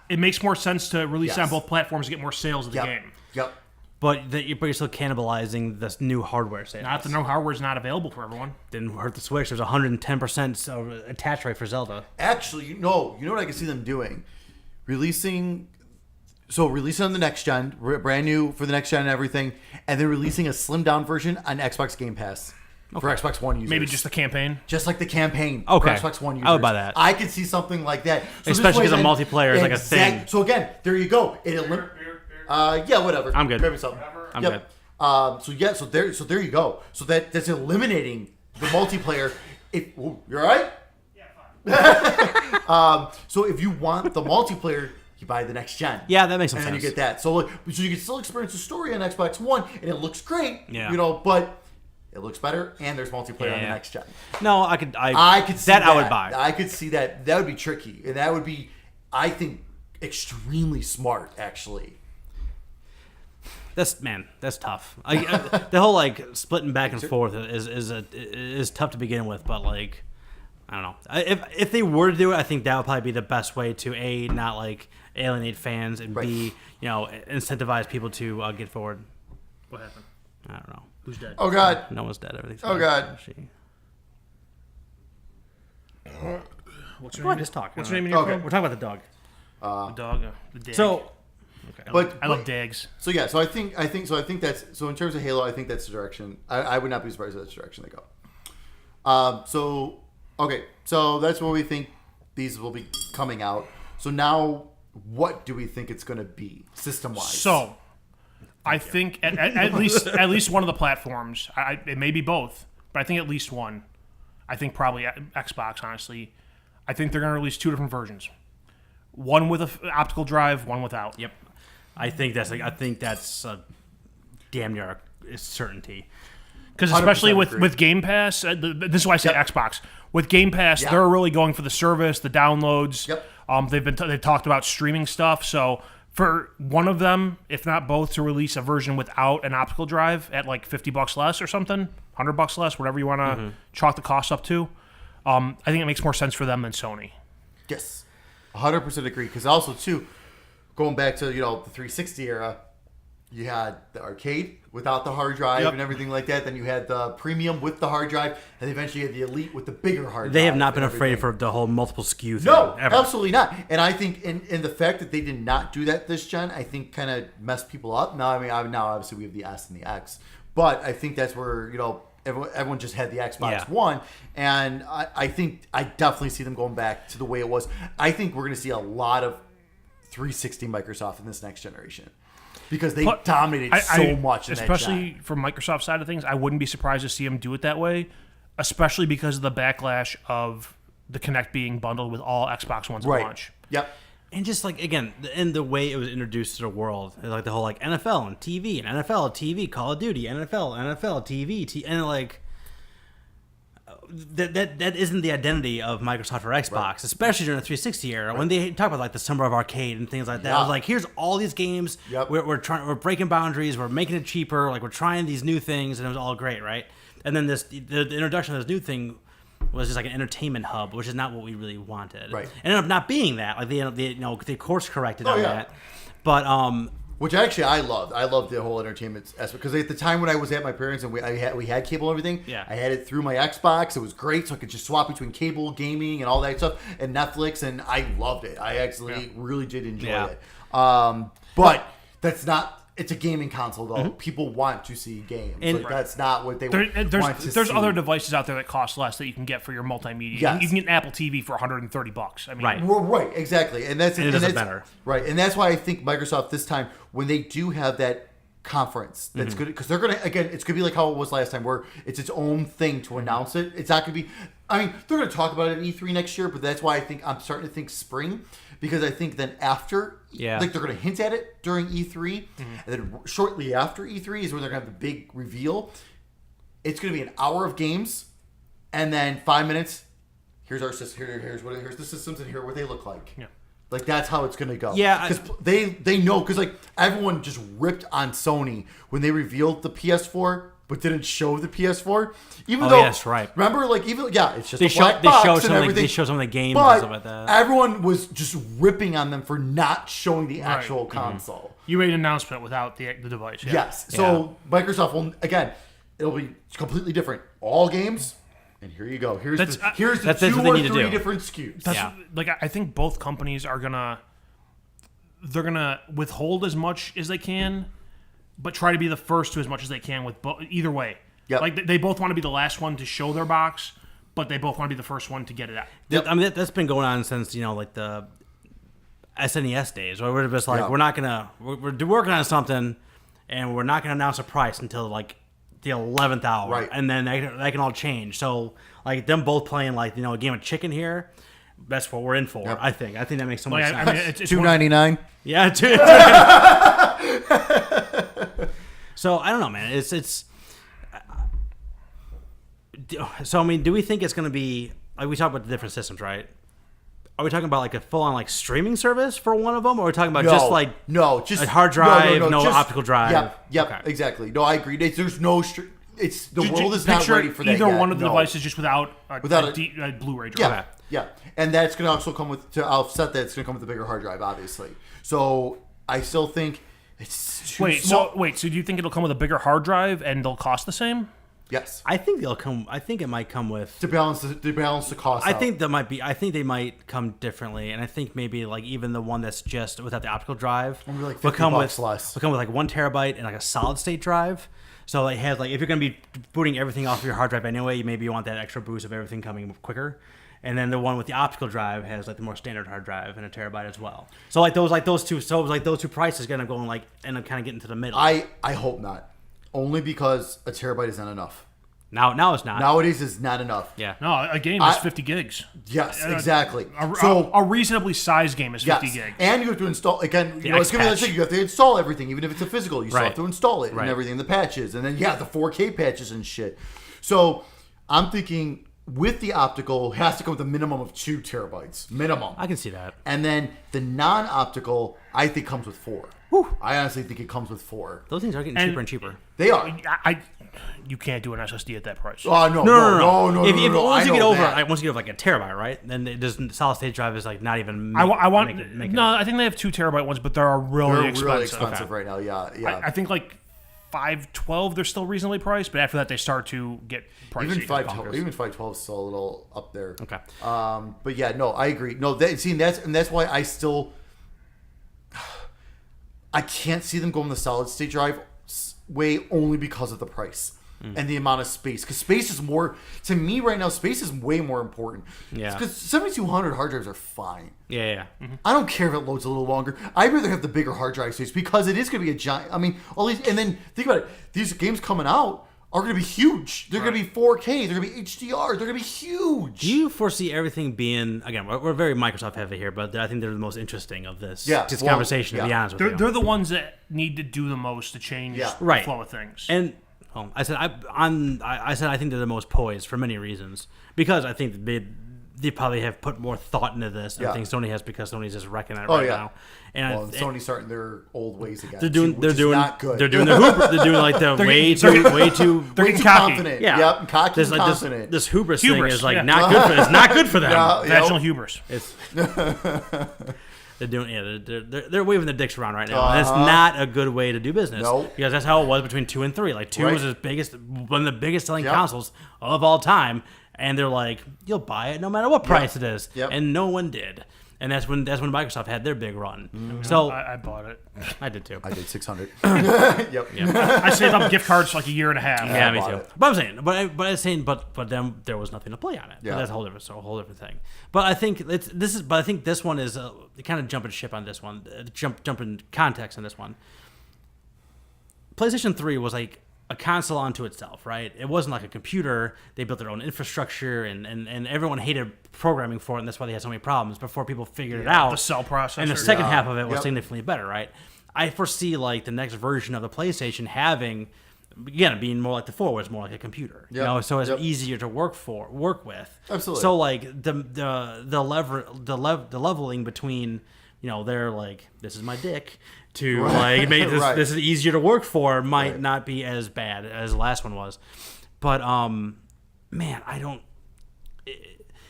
it makes more sense to release it on Yes. both platforms to get more sales of the Yep. game. Yep. But you're still cannibalizing this new hardware sales. Not that no hardware is not available for everyone. Didn't hurt the Switch. There's 110% attach rate for Zelda. Actually, you know what I can see them doing? Releasing on the next gen, brand new for the next gen and everything, and then releasing a slimmed down version on Xbox Game Pass for Xbox One users. Maybe just the campaign. Just like the campaign Okay. for Xbox One users. I would buy that. I could see something like that. So this Especially way 'cause the then- multiplayer is like a thing. So again, there you go. Yeah, whatever. I'm good. Grab me something. I'm Yep. So there you go. So that's eliminating the multiplayer. You're all right? Yeah, fine. So if you want the multiplayer, you buy the next gen. Yeah, that makes some and then sense. you get that. So you can still experience the story on Xbox One, and it looks great. Yeah. But it looks better, and there's multiplayer on the Yeah. next gen. No, I could see that. I would buy. I could see that. That would be tricky, and that would be, I think, extremely smart. Actually, That's tough. The whole like splitting back and forth is tough to begin with. But like, I don't know. If they were to do it, I think that would probably be the best way to A, not like alienate fans, and B, incentivize people to get forward. What happened? I don't know. Who's dead? oh god, No one's dead. Everything's Oh, fine. God. What's your Go ahead, name? just talk. What's your name? Okay. We're talking about the dog. The dog. The dag. So, but I love dags. So yeah, so I think that's so in terms of Halo, I think that's the direction. I would not be surprised if that's the direction they go. So that's where we think these will be coming out. So now, what do we think it's going to be system wise? So, I think at least one of the platforms. It may be both, but I think at least one. I think probably Xbox. Honestly, I think they're going to release two different versions. One with an optical drive, one without. yep. I think that's a damn near a certainty. Because especially 100% with, agree. with Game Pass, this is why I say Yep. Xbox. With Game Pass, Yeah. they're really going for the service, the downloads. Yep. They've talked about streaming stuff. So for one of them, if not both, to release a version without an optical drive at like $50 less or something, $100 less, whatever you want to chalk the cost up to, I think it makes more sense for them than Sony. Yes, 100% agree. Because also too, going back to the 360 era, you had the arcade without the hard drive Yep. and everything like that. Then you had the premium with the hard drive, and eventually you had the elite with the bigger hard drive. They have not been and afraid everything. for the whole multiple SKU thing. No, ever. absolutely not. And I think in the fact that they did not do that this gen, I think kind of messed people up. Now, now obviously we have the S and the X, but I think that's where everyone just had the Xbox Yeah. One, and I think I definitely see them going back to the way it was. I think we're going to see a lot of 360 Microsoft in this next generation because they But dominated so much in that especially gen. from Microsoft's side of things. I wouldn't be surprised to see them do it that way, especially because of the backlash of the Kinect being bundled with all Xbox Ones at Right. launch. Yep. And just like again, in the way it was introduced to the world, like the whole like NFL and TV and NFL TV, Call of Duty, NFL TV, and like that isn't the identity of Microsoft or Xbox, especially during the 360 era when they talk about like the summer of arcade and things like that. It was Yeah. like here's all these games, Yep. we're breaking boundaries, we're making it cheaper, like we're trying these new things, and it was all great, right? And then the introduction of this new thing was just like an entertainment hub, which is not what we really wanted. Right. It ended up not being that. Like they course corrected Oh, on yeah. that. But Which actually I loved. I loved the whole entertainment aspect because at the time when I was at my parents and we had cable and everything, Yeah. I had it through my Xbox. It was great, so I could just swap between cable, gaming, and all that stuff, and Netflix, and I loved it. I actually really did enjoy Yeah. it. But that's not. It's a gaming console though. Mm-hmm. People want to see games. And- Like, that's not what they There's want to there's see. other devices out there that cost less that you can get for your multimedia. Yes. You can get an Apple TV for $130. I mean, Right. Well, right, exactly, and that's And it doesn't that's- matter. right, and that's why I think Microsoft this time, when they do have that conference, that's good because they're gonna it's gonna be like how it was last time, where it's its own thing to announce it. It's not gonna be. I mean, they're gonna talk about it at E3 next year, but that's why I think I'm starting to think spring because I think then after, Yeah. like they're gonna hint at it during E3, and then shortly after E3 is when they're gonna have the big reveal. It's gonna be an hour of games, and then 5 minutes. Here's our system. Here's the systems, and here are what they look like. Yeah. Like that's how it's gonna go. Yeah, because they know because like everyone just ripped on Sony when they revealed the PS4, but didn't show the PS4. Even Oh, though, yes, right. Remember, like even it's just They a show- black they box show and some of the- everything. they show some of the games but and stuff like that. everyone was just ripping on them for not showing the actual Mm-hmm. console. You made an announcement without the device. Yeah. Yes. So Microsoft will again. It'll be completely different. All games. And here you go. Here's That's- the 2 that's what they or need to 3 do. different SKUs. That's, Yeah. Like I think both companies are they're gonna withhold as much as they can, but try to be the first to as much as they can with either way. Yep. Like they both want to be the last one to show their box, but they both want to be the first one to get it out. Yep. I mean that's been going on since like the SNES days, where we're just like Yeah. we're working on something, and we're not gonna announce a price until like the 11th hour, Right. And then that can all change. So like them both playing like a game of chicken here. That's what we're in for. Yep. I think that makes so much Like, sense. I mean, it's one- $2.99. Yeah, so I don't know, man. It's. So I mean, do we think it's going to be like we talk about the different systems, right? Are we talking about like a full-on like streaming service for one of them, or are we talking about just like just a hard drive, no just- optical drive? Yep, Okay. exactly. No, I agree. There's no. It's the world is not Picture ready for that either yet. one of the No. devices just without Without a Blu-ray drive. Yeah, Okay. yeah, and that's going to also come with to offset that. It's going to come with a bigger hard drive, obviously. So I still think it's too small. So do you think it'll come with a bigger hard drive and they'll cost the same? Yes, I think they'll come. I think it might come with. to balance the cost. I out. think I think they might come differently, and I think maybe like even the one that's just without the optical drive Maybe like will 50 come bucks with less. will come with like 1 terabyte and like a solid state drive. So it has like if you're gonna be booting everything off of your hard drive anyway, maybe you want that extra boost of everything coming quicker. And then the one with the optical drive has like the more standard hard drive and a terabyte as well. So like those two prices gonna go and like end up kind of getting to the middle. I hope not, only because a terabyte is not enough. Now it's not. Nowadays is not enough. Yeah. No, a game is 50 gigs. Yes, exactly. So a reasonably sized game is 50 yes. gigs. And you have to install again. The It's gonna be X like you have to install everything, even if it's a physical. You still Right. have to install it Right. and everything, the patches, and then the 4K patches and shit. So I'm thinking with the optical, it has to come with a minimum of 2 terabytes minimum. I can see that. And then the non-optical, I think, comes with 4. I honestly think it comes with 4. Those things are getting And- cheaper and cheaper. They are. You can't do an SSD at that price. Oh no! If no, once I you get know over, that. like, once you get over like a terabyte, right? Then it doesn't. Solid state drive is like not even. I want make it- no. I think they have 2 terabyte ones, but they're really They're expensive. really expensive right now. Yeah. I think like 512 they're still reasonably priced, but after that they start to get pricey. even 512 is still a little up there. Okay. But yeah, no, I agree. No, that's why I still I can't see them going the solid state drive way only because of the price and the amount of space. Because space is more to me right now. Space is way more important. Yeah. Because 7200 hard drives are fine. Yeah. I don't care if it loads a little longer. I'd rather have the bigger hard drive space because it is going to be a giant. I mean, all these, and then think about it. These games coming out are going to be huge. They're going to be 4K. They're going to be HDR. They're going to be huge. Do you foresee everything being again? We're very Microsoft heavy here, but I think they're the most interesting of this conversation. To be honest with you, They're the ones that need to do the most to change the Right. flow of things. And I said I think they're the most poised for many reasons because I think they probably have put more thought into this than I think Sony has because Sony's just wrecking it right now. And Sony's starting their old ways again. they're doing not good. They're doing the hooper. They're doing like the way too. They're way getting too cocky. confident. Yeah. Yep, cocky This and like confident. this hubris thing Hubris, is like yeah. not good. It's not good for them. Yeah, Vaginal hubris. It's they're doing they're waving their dicks around right now. And it's not a good way to do business. Nope. Because that's how it was between 2 and 3. Like 2 Right. was one of the biggest selling consoles of all time, and they're like, you'll buy it no matter what price it is, Yep. and no one did. And that's when Microsoft had their big run. So I bought it. I did too. I did 600. Yep. I saved up gift cards for like a year and a half. Yeah, me bought too. it. But I'm saying, but then there was nothing to play on it. Yeah. But that's a whole different thing. But I think this one is kind of jumping ship on this one, jumping context on this one. PlayStation 3 was like a console unto itself, right? It wasn't like a computer. They built their own infrastructure, and everyone hated programming for it, and that's why they had so many problems before people figured it out. The cell processor. And the second half of it was Yep. significantly better, right? I foresee like the next version of the PlayStation having, again, being more like the 4, where it's more like a computer. You Yep. know, so it's Yep. easier to work with. Absolutely. So like the leveling between, you know, they're like, this is my dick, to like make this Right. this is easier to work for might not be as bad as the last one was. But man, I don't,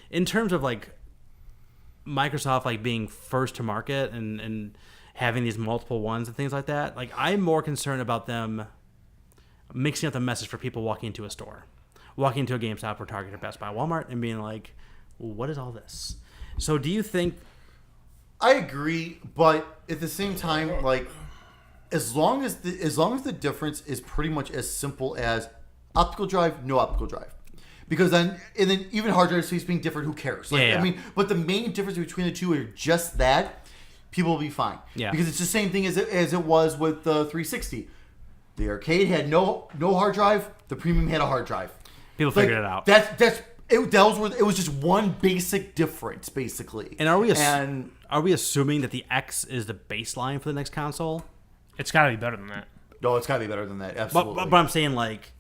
in terms of like Microsoft like being first to market and having these multiple ones and things like that, like I'm more concerned about them mixing up the message for people walking into a store, walking into a GameStop or Target or Best Buy, Walmart, and being like, what is all this? So do you think I agree, but at the same time, like as long as the difference is pretty much as simple as optical drive, no optical drive. Because then even hard drive space being different, who cares? Like, Yeah. I mean, but the main difference between the two are just that people will be fine. Yeah. Because it's the same thing as it was with the 360. The arcade had no hard drive. The premium had a hard drive. people figured it out? It was just one basic difference, basically. And are we assuming that the X is the baseline for the next console? It's got to be better than that. No, it's got to be better than that. Absolutely. But I'm saying, like,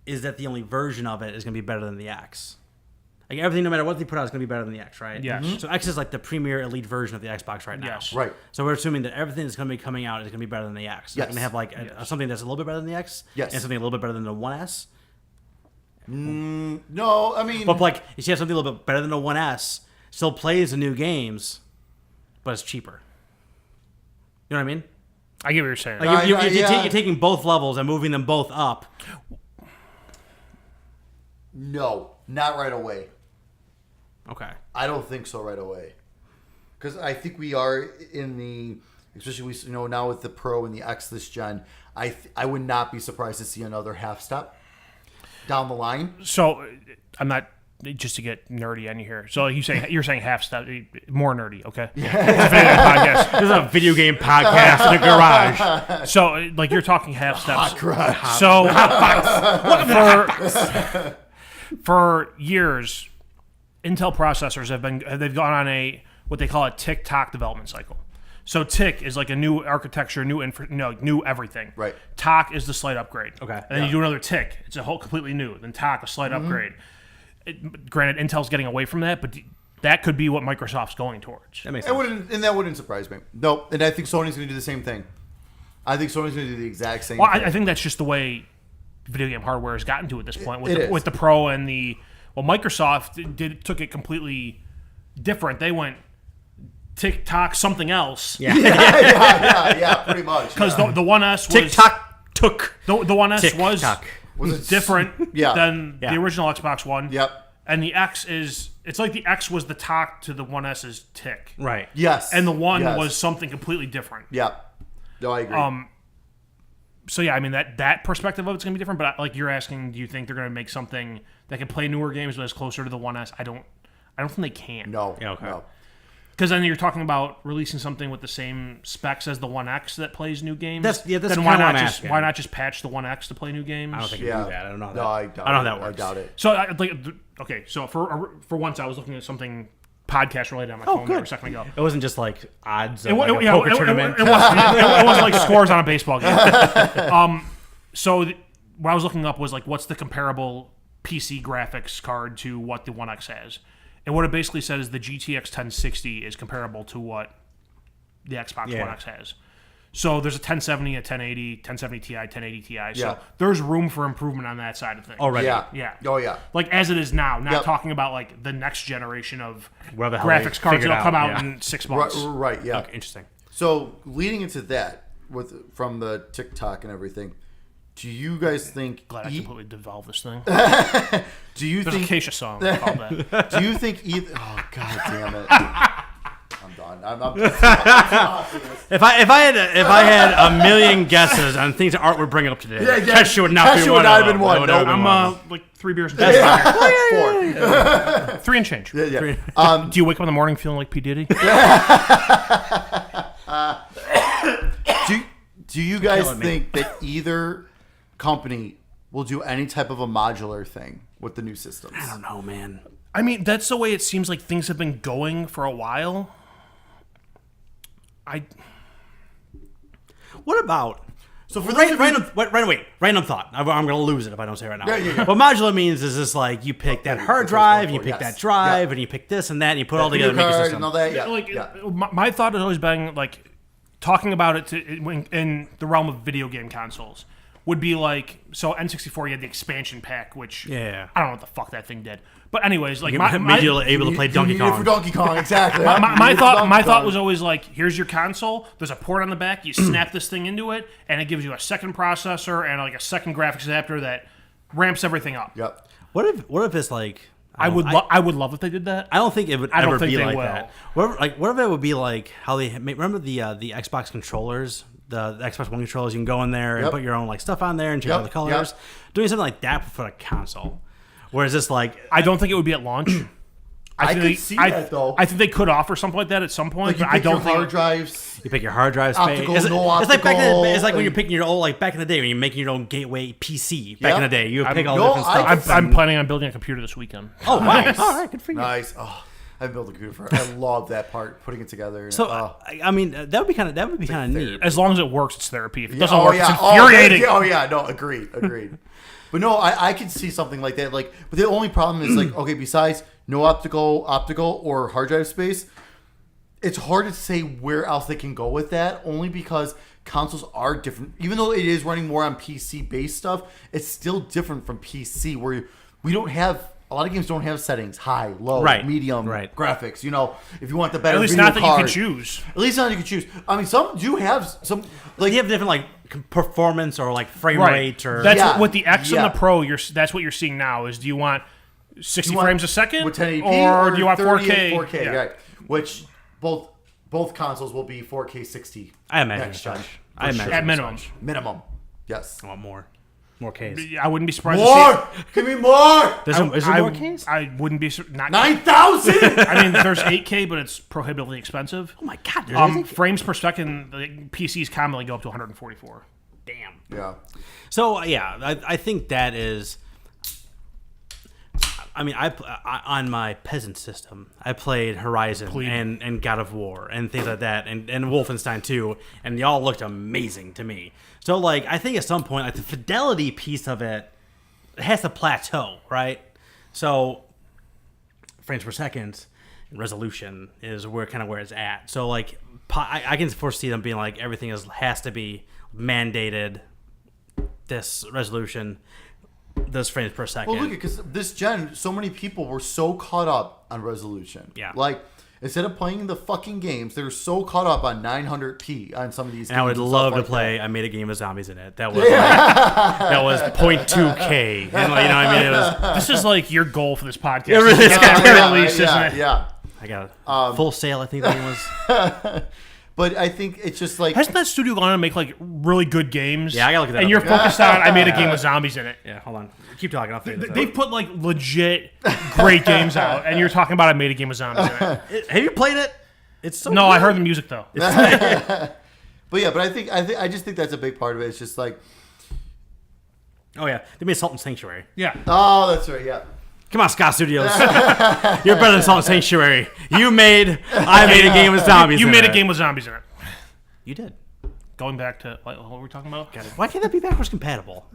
is that the only version of it is going to be better than the X? Like, everything, no matter what they put out, is going to be better than the X, right? Yes. Mhm. So X is like the premier elite version of the Xbox right now. Yes. Right. So we're assuming that everything that's going to be coming out is going to be better than the X. They're Yes. going to have, like, something that's a little bit better than the X. Yes. And something a little bit better than the 1S. No, I mean, But, like, if you have something a little bit better than the 1S, still plays the new games, but it's cheaper. You know what I mean? I get what you're saying. Like, you're yeah. taking both levels and moving them both up. no, not right away. Okay. I don't think so right away. Because I think we are in the, especially now with the Pro and the X this gen, I would not be surprised to see another half step down the line. So I'm not just to get nerdy on you here. So you're saying half step, more nerdy, okay? Yeah. This is a video game podcast in a garage. So like you're talking half steps. Garage. So for years, Intel processors they've gone on what they call a tick-tock development cycle. So tick is like a new architecture, new everything. Right. Tock is the slight upgrade. Okay. And then you do another tick. It's a whole completely new. Then tock, a slight upgrade. Granted, Intel's getting away from that, but that could be what Microsoft's going towards. That makes That sense. wouldn't surprise me. No, and I think Sony's going to do the same thing. I think Sony's going to do the exact same Well, thing. I think that's just the way video game hardware has gotten to at this point It is. with the Pro and the. Well, Microsoft took it completely different. They went TikTok something else. yeah, pretty much. Because the One S was TikTok took. the One S was TikTok. Was it different Yeah. than Yeah. the original Xbox One. Yep. And the X it's like the X was the Tock to the One S's tick. Right. Yes. And the One Yes. was something completely different. Yep. No, I agree. So yeah, I mean that perspective of it's gonna be different. But like you're asking, do you think they're gonna make something that can play newer games but is closer to the One S? I don't think they can. no. Yeah, okay. No. Because then you're talking about releasing something with the same specs as the One X that plays new games. That's then kinda why what not I'm just asking. why not just patch the One X to play new games? I don't think you Yeah. do that. I don't know how that. No, I doubt I don't know it. how that works. I doubt it. So okay, so for once I was looking at something podcast related on my phone there a second ago. It wasn't just like odds of It, like a yeah, poker it tournament. wasn't like scores on a baseball game. So what I was looking up was like, what's the comparable PC graphics card to what the One X has? And what it basically said is the GTX 1060 is comparable to what the Xbox Yeah. One X has. So there's a 1070, a 1080, 1070 Ti, 1080 Ti. So Yeah. there's room for improvement on that side of things. Already. Yeah. Yeah. Oh, yeah. Like as it is now, not Yep. talking about like the next generation of Where the hell they graphics cards figured that'll come out, out yeah. in 6 Right, months. right, yeah. Okay, interesting. So leading into that, from the TikTok and everything, do you guys think? Glad I completely devolved this thing. Do you There's a think? Keisha song called that. Do you think either? Oh God damn it! I'm done. I'm If I had a million guesses on things that Art would bring up today, Kesha would not be one. have been one. That would No, have been I'm one. like 3 beers and cheese. 4. 3 and change. Yeah. Do you wake up in the morning feeling like P. Diddy? Do you guys Killing me. think that either company will do any type of a modular thing with the new systems? I don't know, man. I mean, that's the way it seems like things have been going for a while. What about? So for Random thought. I'm going to lose it if I don't say it right now. Yeah. What modular means is just like you pick that hard drive, you pick Yes. that drive, Yeah. and you pick this and that, and you put it all video together and make a card system. and all that. Yeah. Like, yeah. my thought has always been like talking about it in the realm of video game consoles would be like, so N64 you had the expansion pack, which Yeah. I don't know what the fuck that thing did, but anyways, like You my made you able to play Donkey You need it Kong. for Donkey Kong, exactly. my thought was always like, here's your console. There's a port on the back. You snap this thing into it, and it gives you a second processor and like a second graphics adapter that ramps everything up. Yep. What if it's like I would love if they did that. I don't think it would I don't ever think be they like will. that. What if it would be like how they remember the Xbox controllers, the Xbox One controllers? You can go in there and Yep. put your own like stuff on there and change Yep, all the colors. yep. Doing something like that for a console, whereas this like I don't think it would be at launch. I think could they- see that, though. I think they could offer something like that at some point, Like you but I pick your don't think hard drives. you pick your hard drive space. Optical, It's, no it's like back in optical, the, it's like when you're and- picking your old like back in the day when you're making your own gateway PC. Back Yep. in the day, you would pick all no, different I- stuff. I'm planning on building a computer this weekend. Oh, nice. All right, good for you. Nice. Oh, I built a computer for. I love that part, putting it together. So oh. I mean that would be kind of neat. As long as it works, it's therapy. If it doesn't Oh, work, yeah. it's infuriating. Oh yeah, no, agreed. But no, I could see something like that. Like, but the only problem is like, okay, besides no optical or hard drive space, it's hard to say where else they can go with that. Only because consoles are different. Even though it is running more on PC based stuff, it's still different from PC, where we don't have. A lot of games don't have settings: high, low, Right, medium, right. graphics. You know, if you want the better At least video not that card, you can choose. At least not you can choose. I mean, some do have some like You have different like performance or like frame Right. rate or That's Yeah, what with the X yeah. and the Pro. That's what you're seeing now. Is do you want 60 You want- frames a second, with 1080p or do you want 30 4K? and 4K, Yeah. right? Which both consoles will be 4K 60. I imagine next such. gen. I imagine At minimum. such. Minimum. Yes. I want more. More Ks. I wouldn't be surprised to More! Give me more! Is there more Ks? I wouldn't be not 9,000! I mean, there's 8K, but it's prohibitively expensive. Oh my god. There's Frames per second, the PCs commonly go up to 144. damn. Yeah. So yeah, I think that is. I mean, I on my peasant system, I played Horizon and God of War and things like that, and Wolfenstein 2, and they all looked amazing to me. So like, I think at some point, like the fidelity piece of it has to plateau, right? So frames per second resolution is where it's at. So like, I can foresee them being like everything has to be mandated. This resolution, this frames per second. Well, look, because this gen, so many people were so caught up on resolution. Yeah. Like, instead of playing the fucking games, they're so caught up on 900p on some of these games. And I would and love stuff to like play. I made a game of zombies in it. That was that was 0.2K. And like, you know, what I mean, it was. This is like your goal for this podcast. It really is. It's gonna that. release, isn't Yeah, it? yeah. I got a full sale. I think the game was. But I think it's just like... Hasn't that studio gone on to make like really good games? Yeah, I gotta look that And up. you're focused on I made a game with zombies in it. Yeah, hold on. Keep talking. I'll figure this They've put like legit great games out, and you're talking about I made a game with zombies in it. out. Have you played it? It's so. No, good. I heard the music though. But yeah, but I just think that's a big part of it. It's just like... Oh yeah, they made Salt and Sanctuary. Yeah. Oh, that's right, yeah. Come on, Scott Studios. You're better than Salt and Sanctuary. I made a game with zombies. You in made it. a game with zombies in it. You did. Going back to what were we talking about? Why can't that be backwards compatible?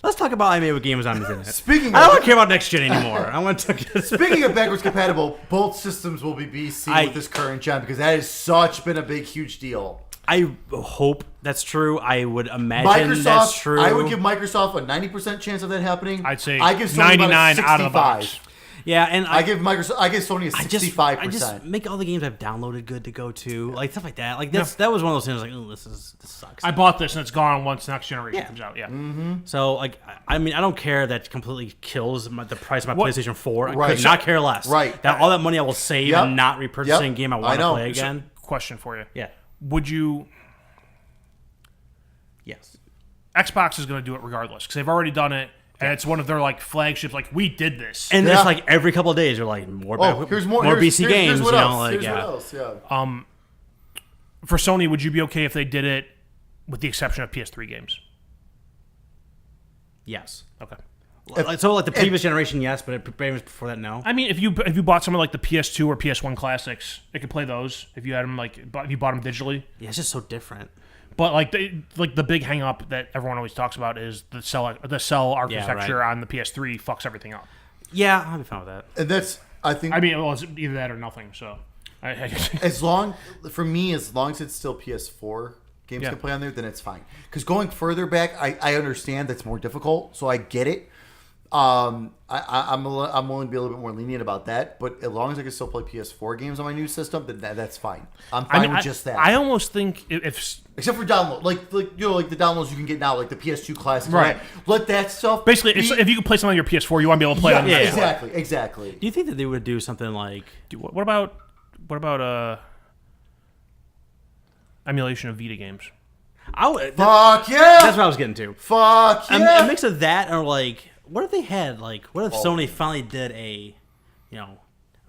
Let's talk about I made a game with zombies in it. Speaking I of- don't care about next gen anymore. I want to. Speaking of backwards compatible, both systems will be BC with this current gen because that has been a big, huge deal. I hope that's true. I would imagine that's true. I would give Microsoft a 90% chance of that happening. I'd say I give Sony about a 99 out of the box. 65. Yeah, and I give Sony a 65%. I just make all the games I've downloaded good to go to, like stuff like that. Like that was one of those things. Like, oh, this sucks. I bought this and it's gone once next generation Yeah. comes out. Yeah. So like, I mean, I don't care that completely kills the price of my What- PlayStation 4. I Right. could not care less. Right. That all that money I will save Yep. and not repurchasing a game I want to know. play again. Question for you. Yeah. Would you? Yes. Xbox is going to do it regardless because they've already done it, and it's one of their like flagships. Like we did this. And Yeah. it's like every couple of days you're like more. Here's BC games. Here's what you know, else. like Here's yeah. what else. Yeah. For Sony, would you be okay if they did it with the exception of PS3 games? Yes. Okay. So like the previous generation, yes, but before that, no. I mean, if you bought something like the PS2 or PS1 classics, it could play those if you had them if you bought them digitally. Yeah, it's just so different. But like the big hang up that everyone always talks about is the cell architecture on the PS3 fucks everything up. Yeah, I'll be fine with that. And that's, I think, I mean, well, it's either that or nothing. So, as long as it's still PS4 games can play on there, then it's fine. Because going further back, I understand that's more difficult, so I get it. I'm willing to be a little bit more lenient about that, but as long as I can still play PS4 games on my new system, then that's fine. I'm fine with just that. I almost think if Except for download, like the downloads you can get now, like the PS2 Classic, Right. Let that stuff. basically if you can play something on your PS4, you want to be able to play it on the PS4. exactly. Do you think that they would do something like? What about emulation of Vita games? I would. Fuck yeah! That's what I was getting to. Fuck yeah! A mix of that or like, what if they had like, what if Sony finally did a,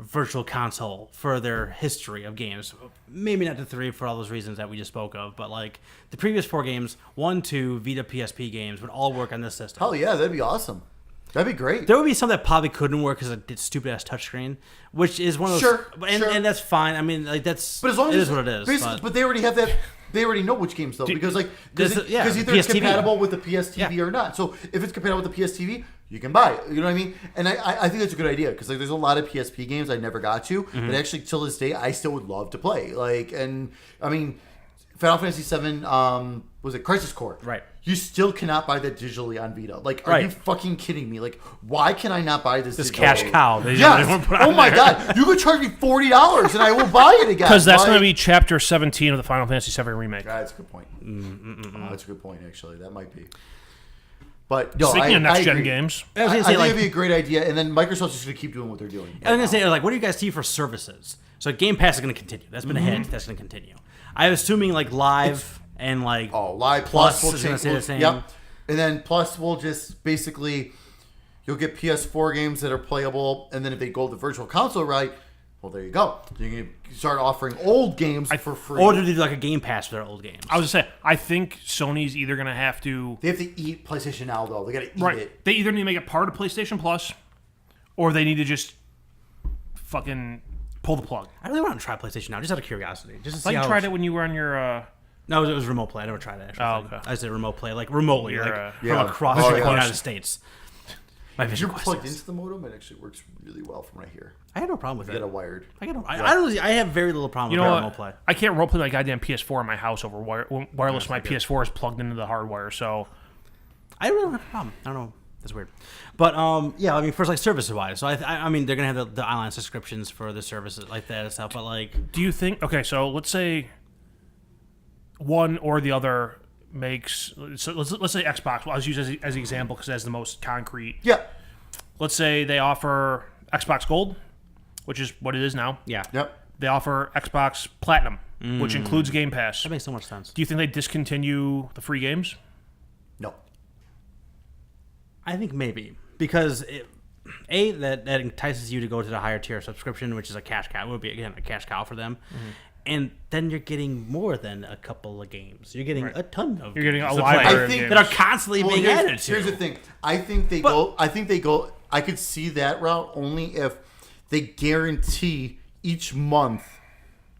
virtual console for their history of games? Maybe not the 3 for all those reasons that we just spoke of, but like the previous 4 games, 1, 2 Vita PSP games would all work on this system. Hell yeah, that'd be awesome. That'd be great. There would be some that probably couldn't work because it did stupid ass touchscreen, which is one of those. Sure. And that's fine. I mean, like that's. But as long as it is what it is. But they already have that. They already know which games though, because either it's PS TV. compatible with the PS TV or not. So if it's compatible with the PS TV, you can buy it. You know what I mean? And I think that's a good idea because like there's a lot of PSP games I never got to, but actually till this day I still would love to play. Like, and I mean, Final Fantasy VII, was it Crisis Core? Right. You still cannot buy that digitally on Vita. Like, are Right. you fucking kidding me? Like, why can I not buy this? This digitally? cash cow. They Yes. don't put Oh on my there. god. You could charge me $40 and I will buy it again. Because that's Like- going to be Chapter 17 of the Final Fantasy VII remake. That's a good point. Oh, that's a good point, actually. That might be. But no, Speaking of I next gen agree. games, I was I gonna say think like. it'd be a great idea, and then Microsoft's just going to keep doing what they're doing. I was gonna say like, what do you guys see for services? So Game Pass is gonna continue. That's been a hit. That's gonna continue. I'm assuming like Live and like Oh, Live Plus will is gonna change. stay the same. Yep. And then plus we'll just basically, you'll get PS4 games that are playable, and then if they go the virtual console right, well, there you go. You can start offering old games for free. Or do they do like a Game Pass for their old games? I was gonna say, I think Sony's either gonna have to. They have to eat PlayStation Now, though. They got to eat it. They either need to make it part of PlayStation Plus, or they need to just fucking pull the plug. I really want to try PlayStation Now, just out of curiosity. Just to see Like you how tried it when you were on your. No, it was remote play. I never tried it. Actually. Oh, okay. I said remote play, like remotely, You're, like yeah. from across Oh, the yeah. United States. My If Vision you're Quest. plugged Yes. into the modem, it actually works really well from right here. I had no problem with You it. got a wired. I have very little problem You with know remote what? play. I can't roleplay my goddamn PS4 in my house over wireless. My PS4 is plugged into the hardwire, so I really don't have a problem. I don't know. That's weird. But yeah, I mean, first like services wise. So I mean, they're gonna have the online subscriptions for the services like that and stuff. But like, do you think? Okay, so let's say one or the other makes. So let's say Xbox. Well, I was using as the example because it has the most concrete. Yeah. Let's say they offer Xbox Gold, which is what it is now. yeah, Yep. They offer Xbox Platinum, which includes Game Pass. that makes so much sense. Do you think they discontinue the free games? No. I think maybe because that entices you to go to the higher tier subscription, which is a cash cow. It would be again a cash cow for them. And then you're getting more than a couple of games. You're getting a ton of. You're getting a games to library play of I think games. that are constantly Well, being added to. here's the thing. I think they go. I could see that route only if they guarantee each month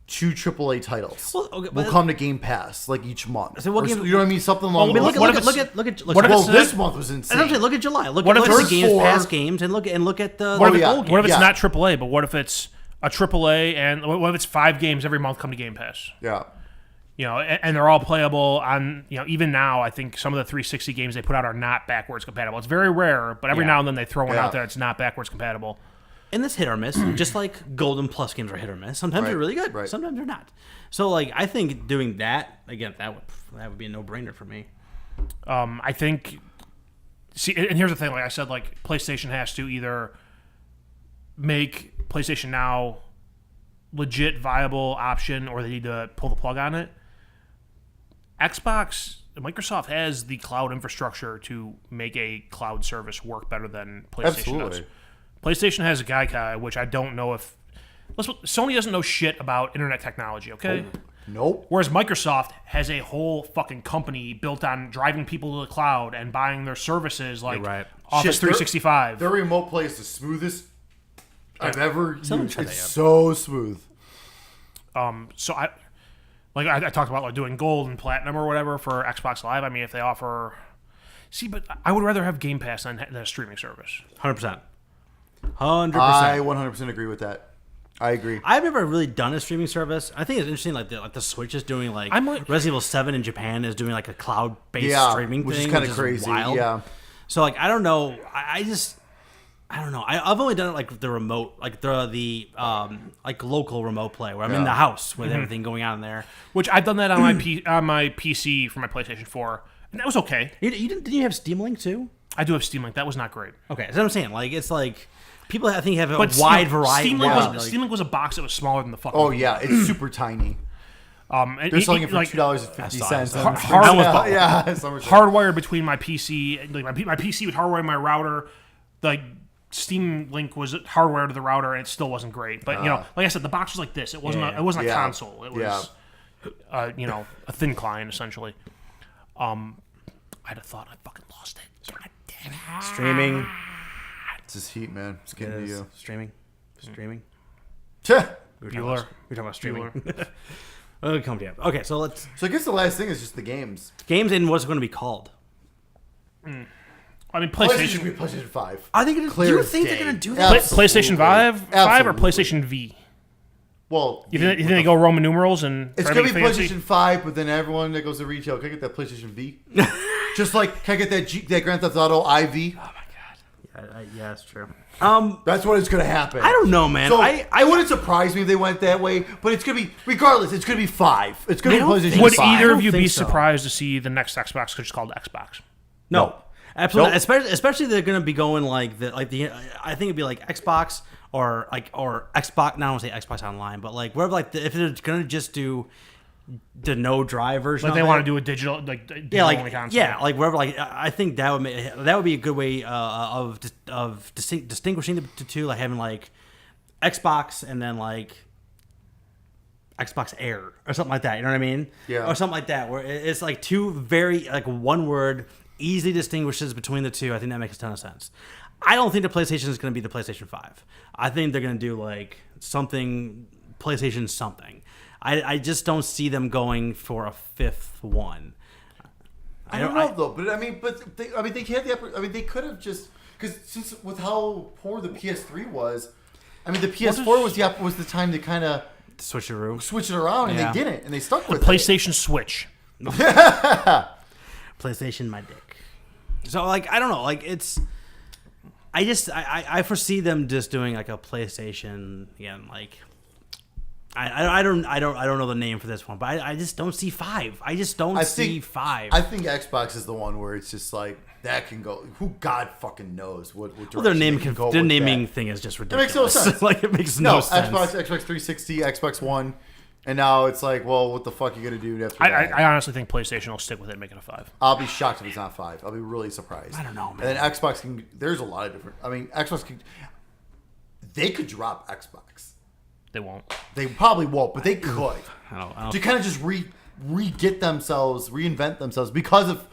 2 AAA titles Well, okay, will but- come to Game Pass like each month. So what Or, game- you know what I mean? Something along I mean, those look lines. at look at what if Well, it's this not- month was And I'm saying, insane. look at July. Look What at if the there's Games four- Pass games and look at the What if, yeah. old games. what if it's Yeah. not AAA, but what if it's a AAA and what if it's 5 games every month come to Game Pass? Yeah. You know, and they're all playable on, you know, even now, I think some of the 360 games they put out are not backwards compatible. It's very rare, but every Yeah. now and then they throw one Yeah. out there that's not backwards compatible. And this hit or miss, just like Golden Plus games are hit or miss. Sometimes Right, they're really good, right. sometimes they're not. So like, I think doing that again, that would be a no brainer for me. I think, see, and here's the thing, like I said, like PlayStation has to either make PlayStation Now legit viable option or they need to pull the plug on it. Microsoft has the cloud infrastructure to make a cloud service work better than PlayStation Absolutely. does. PlayStation has a Gaikai, which I don't know if Sony doesn't know shit about internet technology, okay? Nope. Whereas Microsoft has a whole fucking company built on driving people to the cloud and buying their services like You're right. Office Shit, their- 365. Their remote play is the smoothest I've ever Someone used. try It's that out. so smooth. So I talked about like doing gold and platinum or whatever for Xbox Live. I mean, if they offer, but I would rather have Game Pass than a streaming service. 100%. I 100%. 100% agree with that. I agree. I've never really done a streaming service. I think it's interesting, like the Switch is doing like I'm like- Resident Evil 7 in Japan is doing like a cloud based Yeah, streaming which is thing, kinda crazy, Wild. yeah. So like I don't know. I don't know. I've only done it like the remote, like the like local remote play where I'm in Yeah. the house with everything going on in there. Which I've done that on my PC for my PlayStation 4, and that was okay. Didn't you have Steam Link too? I do have Steam Link. That was not great. Okay, that's what I'm saying. Like it's like people I think have a But wide variety. Steam Link, yeah, was, Steam Link was a box that was smaller than the fucking. Oh, yeah. It's super tiny. And They're selling it for like, $2.50. Hard- Yeah. Summer sale. hardwired between my PC, like my PC would hardwire my router. Like Steam Link was hardwired to the router, and it still wasn't great. But you know, like I said, the box was like this. It wasn't. Yeah. It wasn't a Yeah. console. It was, you know, a thin client essentially. I'd have thought I fucking lost it. God damn it. streaming. It's this heat, man. It's getting to you. Streaming. Tch. Bueller. We were talking about streaming. It'll come to you. Okay, so let's So I guess the last thing is just the games. games and what's it going to be called? I mean, PlayStation should be PlayStation. PlayStation 5. Are they going to? Do Clear you as think day. they're going to do Yeah. that? PlayStation 5 or Absolutely. PlayStation V. Well, You think they go Roman numerals and it's try going to to be make it fancy? PlayStation 5, but then everyone that goes to retail, can I get that PlayStation V? Just like, can I get that Grand Theft Auto IV? Yeah, that's true. That's what it's going to happen. I don't know, man. So, I it wouldn't surprise me if they went that way, but it's going to be, regardless, it's going to be 5. It's going I to don't be PlayStation think Would 5. either don't of you be think so. surprised to see the next Xbox just called Xbox? no, absolutely. Nope. Especially they're going to be going like the I think it'd be like Xbox or Xbox. Not I don't want to say Xbox Online, but like wherever if they're going to just do the no drive version. Like of they it. want to do a digital, like digital Yeah, only like console. yeah, like whatever. Like I think that would be a good way of distinguishing the two, like having like Xbox and then like Xbox Air or something like that. You know what I mean? Yeah. Or something like that, where it's like two very like one word easily distinguishes between the two. I think that makes a ton of sense. I don't think the PlayStation is going to be the PlayStation 5. I think they're going to do like something PlayStation something. I just don't see them going for a fifth one. I don't know though, but they had they could have just because since with how poor the PS3 was, I mean the PS4 was the time to kind of Switch the room. switch it around, and Yeah. they didn't, and they stuck with PlayStation Switch. PlayStation my dick. So like I don't know, like it's I foresee them just doing like a PlayStation again, like I don't know the name for this one, but I just don't see 5. I just don't see 5. I think Xbox is the one where it's just like that can go. Who God fucking knows what direction Well, they can go their with naming that. thing is just It ridiculous. makes no sense. Like it makes no sense. Xbox 360, Xbox One, and now it's like, well, what the fuck are you gonna do after that? I honestly think PlayStation will stick with it and make it a 5. I'll be shocked if it's not 5. I'll be really surprised. I don't know, man. And then Xbox can. There's a lot of different. I mean, Xbox can. They could drop Xbox. They won't. They probably won't, but they could. I don't To kind of just reinvent themselves because of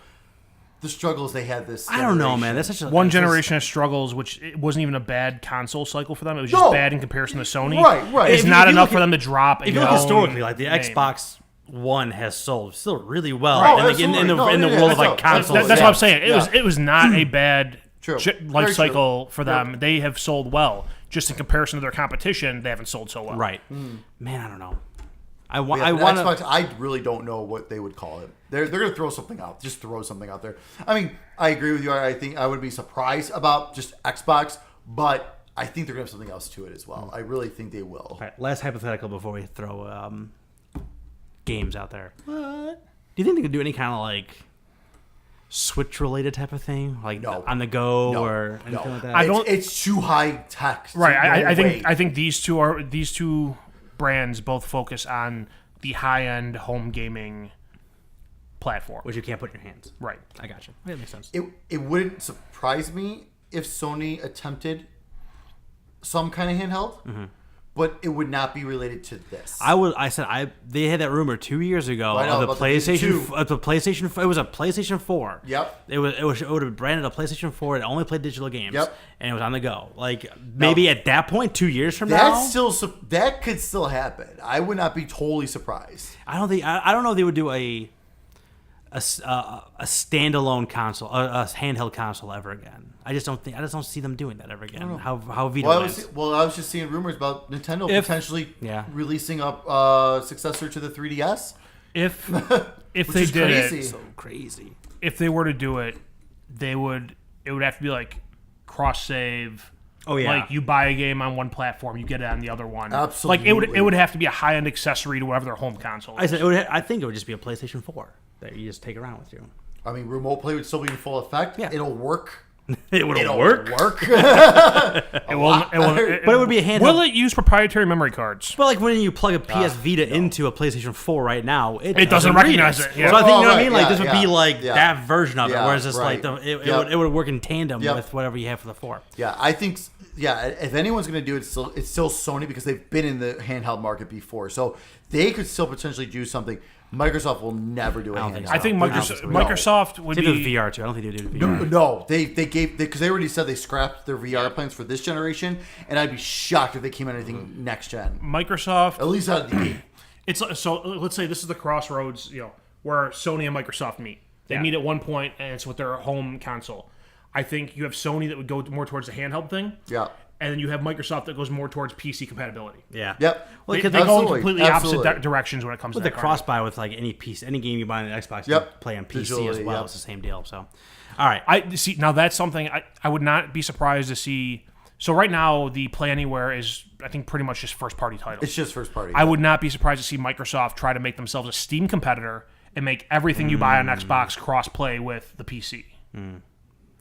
the struggles they had this. I don't know, generation. man. That's such a One it's just- generation of struggles, which it wasn't even a bad console cycle for them. It was just No. bad in comparison to Sony. Right. It's If you- not if you enough look for at- them to drop. If you look historically, like the Xbox One has sold still really well Right. in the, in the, Absolutely. in the No, world yeah, of like that's consoles. That's Yeah. what I'm saying. Yeah. It was not a bad True. life Very cycle true. for them. They have sold well. Just in comparison to their competition, they haven't sold so well. Right. Man, I don't know. I Yeah, want but to. Xbox. I really don't know what they would call it. They're gonna throw something out. Just throw something out there. I mean, I agree with you. I think I would be surprised about just Xbox, but I think they're gonna have something else to it as well. I really think they will. All right, last hypothetical before we throw games out there. What? Do you think they could do any kind of like Switch related type of thing, like No. on the go No. or anything No. like that? I don't- It's too high tech. Right. I No way. think these two brands both focus on the high end home gaming platform. Which you can't put in your hands. Right. I got you. That makes sense. It wouldn't surprise me if Sony attempted some kind of handheld, but it would not be related to this. They had that rumor 2 years ago I know, of the about the PlayStation. two. Of the PlayStation. It was a PlayStation 4. Yep. It would have branded a PlayStation 4. It only played digital games. Yep. And it was on the go. Like maybe at that point, 2 years from now, That could still happen. I would not be totally surprised. I don't know if they would do a standalone console, a handheld console ever again. I just don't see them doing that ever again. How Vita Well, was. I was just seeing rumors about Nintendo If- potentially yeah. releasing a successor to the 3DS. If Which they is did crazy. it, So crazy. if they were to do it, it would have to be like cross save. Oh yeah. Like you buy a game on one platform, you get it on the other one. Absolutely. Like it would have to be a high end accessory to whatever their home console is. I think it would just be a PlayStation 4 that you just take around with you. I mean, remote play would still be in full effect. Yeah. It'll work. It would It'll work. It will, But it would be a handheld. Will it use proprietary memory cards? But like when you plug a PS Vita into a PlayStation 4 right now, it doesn't read recognize it, yeah. So I think you know what I right, mean. Like yeah, this would be yeah, like yeah. that version of it, Yeah, whereas it's right. like it Yep. would work in tandem Yep. with whatever you have for the 4. Yeah, I think. Yeah, if anyone's going to do it, it's still Sony because they've been in the handheld market before, so they could still potentially do something. Microsoft will never do a don't think handheld. so. I think No. Microsoft would They do be. the VR too. I don't think they do the VR. No, they gave because they already said they scrapped their VR plans for this generation, and I'd be shocked if they came out anything next gen. Microsoft. At least out of the gate. It's so. Let's say this is the crossroads. Where Sony and Microsoft meet. They Yeah. meet at one point, and it's with their home console. I think you have Sony that would go more towards the handheld thing. Yeah. And then you have Microsoft that goes more towards PC compatibility. Yeah. Yep. Well, They because go in Absolutely. completely Absolutely. opposite directions when it comes with to the that cross buy with like any piece, any game you buy on the Xbox, you Yep. can play on PC as Visually, well. yep. It's the same deal. So, all right. I see. Now that's something I would not be surprised to see. So right now the Play Anywhere is I think pretty much just first party titles. It's just first party. I would not be surprised to see Microsoft try to make themselves a Steam competitor and make everything you buy on Xbox cross play with the PC.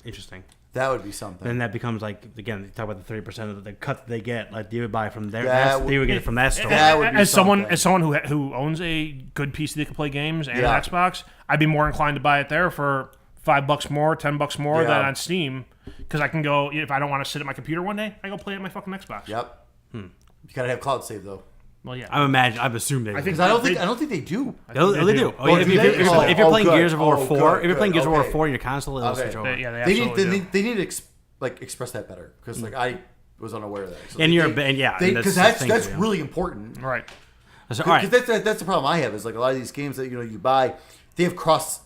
Interesting. That would be something. Then that becomes like, again, you talk about the 30% of the cut that they get. Like they would buy from there. That They would get it from that store. that would be As someone something. who owns a good PC that can play games and Yeah. an Xbox, I'd be more inclined to buy it there for $5 more, $10 more Yeah. than on Steam, because I can go, if I don't want to sit at my computer one day, I go play at my fucking Xbox. Yep. You gotta have cloud save though. Well, yeah. I'm assuming they. I think Because I don't think they do. Oh, they do. Oh, Oh, yeah, do if they? you're Oh, playing good. Gears of War Oh, 4, good, if you're playing Gears of War okay. 4 on your console, it'll switch over. They They absolutely do. need to express that better because I was unaware of that. So And they- you're they- and yeah, they- and because the that's thing for you. really important. Right. So, all right. Because that's the problem I have is like a lot of these games that you buy, they have cross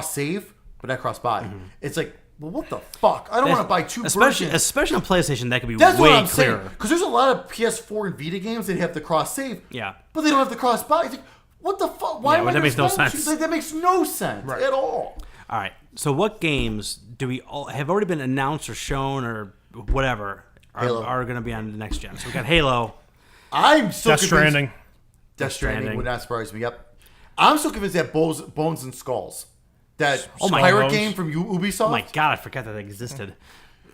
save but not cross buy. It's like, well, what the fuck? I don't want to buy two versions. Especially on PlayStation, that could be That's way what I'm clearer. saying. Because there's a lot of PS4 and Vita games that have the cross save. Yeah. But they don't have the cross buy. It's like, what the fuck? Why Yeah, am well, I that makes no gonna spend sense. Like, that makes no sense Right. at all. All right. So, what games do we all have already been announced or shown or whatever Halo. are going to be on the next gen? So we got Halo. I'm so Death convinced. Stranding. Death Stranding Stranding. would not surprise me. Yep. I'm so convinced that Bones and Skulls, that my pirate God. game from Ubisoft. Oh my god, I forgot that existed.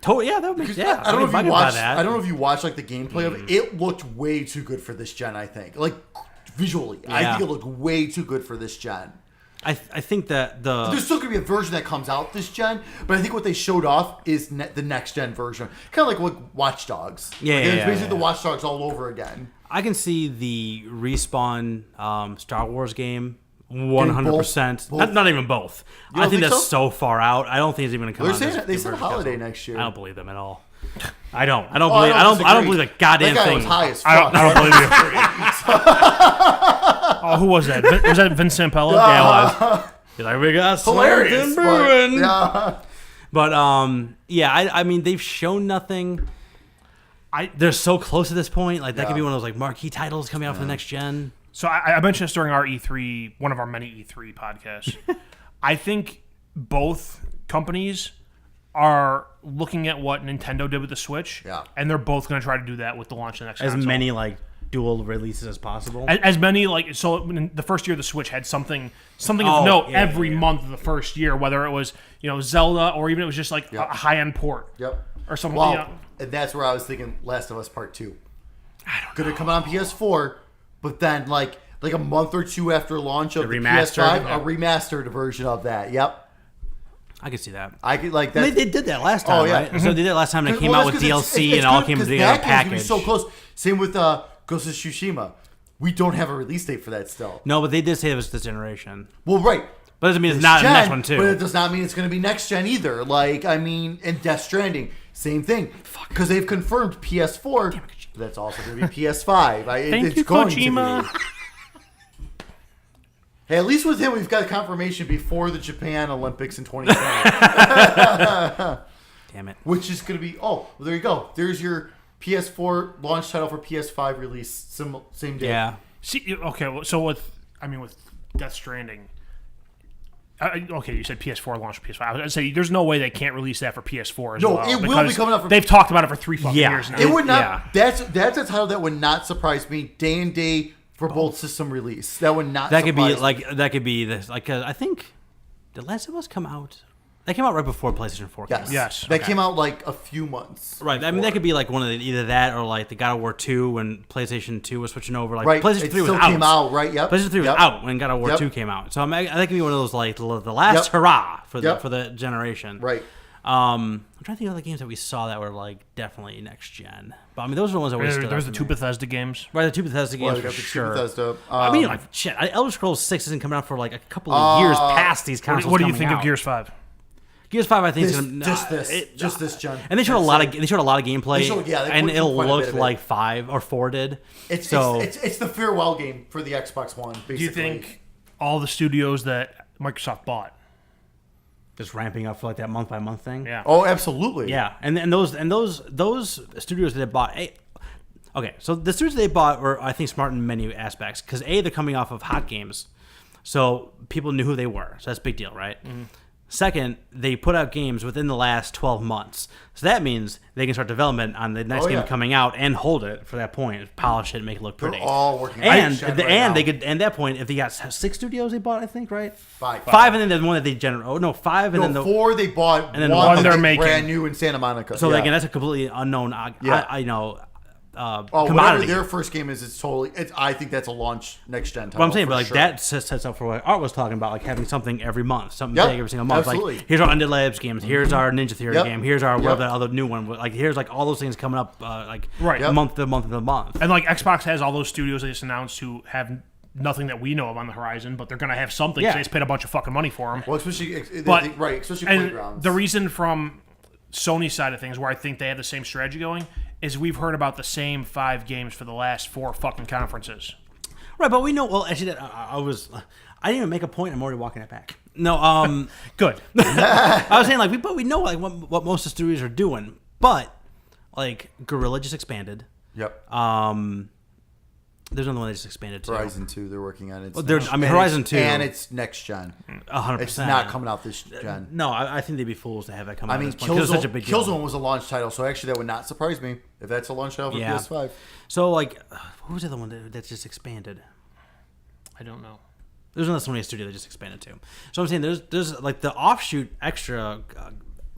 Totally, yeah, that would make yeah. I don't know if you buy watched. that. I don't know if you watched like the gameplay of it. It looked way too good for this gen. I think, like visually, I Yeah. think it looked way too good for this gen. I think that There's still gonna be a version that comes out this gen, but I think what they showed off is the next gen version, kind of like Watch Dogs. Yeah, Like, yeah, it's yeah, basically yeah. the Watch Dogs all over again. I can see the Respawn Star Wars game 100%. Both? Not even both. You I don't think think that's so? so far out. I don't think it's even gonna come They're out. saying this- they said this holiday console. next year. I don't believe them at all. I don't Oh, believe. I don't disagree. believe a goddamn that guy thing. was high as I fuck. don't believe you. Oh, who was that? Was that Vince Zampella? Yeah, it was. He's like, we got Hilarious. something brewing. Yeah. But yeah, I mean they've shown nothing. They're so close at this point. Like that Yeah. could be one of those like marquee titles coming out for the next gen. So I mentioned this during our E3, one of our many E3 podcasts. I think both companies are looking at what Nintendo did with the Switch, Yeah. and they're both going to try to do that with the launch of the next As console. many like dual releases as possible. As many like so. In the first year of the Switch had something of Oh, note yeah, every yeah. month of the first year, whether it was Zelda or even it was just like Yep. a high end port Yep. or something. Well, and that's where I was thinking Last of Us Part 2. Gonna come out on PS4, but then like a month or two after launch of the remastered, PS5, yeah. a remastered version of that. Yep. I could see that. I could like I that. mean, they did that last time, Oh, yeah. right? So they did it last time. They came Well, out with that's 'cause DLC it's and all good came 'cause together that in a game's gonna be package. so close. Same with Ghost of Tsushima. We don't have a release date for that still. No, but they did say it was this generation. Well, right. But it doesn't mean it's This not the gen, next one too. But it does not mean it's going to be next gen either. Like, I mean, and Death Stranding, same thing. Because they've confirmed PS4. That's also going to be PS5. Thank it's you, going Kojima. To be. Hey, at least with him, we've got confirmation before the Japan Olympics in 2020. Damn it. Which is going to be, well, there you go. There's your PS4 launch title for PS5 release. Same day. Yeah. See, okay, so with Death Stranding. Okay, you said PS4 launch for PS5. I was going to say there's no way they can't release that for PS4 as No, well. it will be because coming out for- They've talked about it for 3 fucking Yeah. years now. It would not. Yeah. That's a title that would not surprise me. Day and day for both system release. That would not. That could be surprise me. like this. Like I think, did Last of Us come out? That came out right before PlayStation 4 came Yes. out. Yes, That okay. came out like a few months. Right. I mean, that could be like one of the, either that or like the God of War 2 when PlayStation 2 was switching over. Like Right. PlayStation It 3 was still out. came out. Right. Yep. PlayStation 3 was Yep. out when God of War Yep. 2 came out. So I mean, that could be one of those like the last Yep. hurrah for Yep. the generation. Right. I'm trying to think of other games that we saw that were like definitely next gen. But I mean, those are the ones that always stood There's out the to two me. Bethesda games. Right, the two Bethesda Well, games we for got the two sure. Bethesda. I mean, like shit. Elder Scrolls 6 isn't coming out for like a couple of years past these consoles. What do you coming think out. of Gears 5? Gears 5, I think, This, is gonna just this gen. And they showed That's a lot it. of gameplay, They showed- yeah, they and put it'll quite a bit look of it. like 5 or 4 did. It's the farewell game for the Xbox One. Basically. Do you think all the studios that Microsoft bought? Just ramping up for like that month by month thing. Yeah. Oh, absolutely. Yeah, and those studios that they bought. Okay, so the studios they bought were, I think, smart in many aspects because they're coming off of Hot Games, so people knew who they were. So that's a big deal, right? Second, they put out games within the last 12 months. So that means they can start development on the next game coming out and hold it for that point, polish it, make it look pretty. They're all working. And right they now. could, and that point, if they got 6 studios they bought, I think, right? Five. And then the one that they generate. Oh no, 5 and then the 4 they bought, and then one one they're that's making. brand new in Santa Monica. So again, that's a completely unknown. I know. whatever Commodity. their first game is, it's totally. I think that's a launch next gen title. But I'm saying, for but like sure. that sets up for what Art was talking about, like having something every month, something Yep, big every single month. absolutely. Like here's our Undead Labs games, here's our Ninja Theory Yep. game, here's our Yep. whatever that other new one. Like here's like all those things coming up, like Right. Yep. month to month to month. And like Xbox has all those studios they just announced who have nothing that we know of on the horizon, but they're going to have something. Yeah. So they just paid a bunch of fucking money for them. Well, especially especially And Playgrounds. the reason from Sony's side of things, where I think they have the same strategy going, is we've heard about the same 5 games for the last 4 fucking conferences. Right, but we know. Well, actually, I didn't even make a point. I'm already walking it back. No, Good. I was saying like we know like what most of the studios are doing, but like Guerrilla just expanded. Yep. There's another one that just expanded too. Horizon 2 they're working on it. Horizon 2. and it's next gen. 100%. It's not coming out this gen. No, I think they'd be fools to have that come out. I mean, at this point, 'cause it's such a big deal. Killzone was a launch title, so actually that would not surprise me if that's a launch title for Yeah. PS5. So like, what was the other one that just expanded? I don't know. There's another Sony studio that just expanded too. So I'm saying there's like the offshoot extra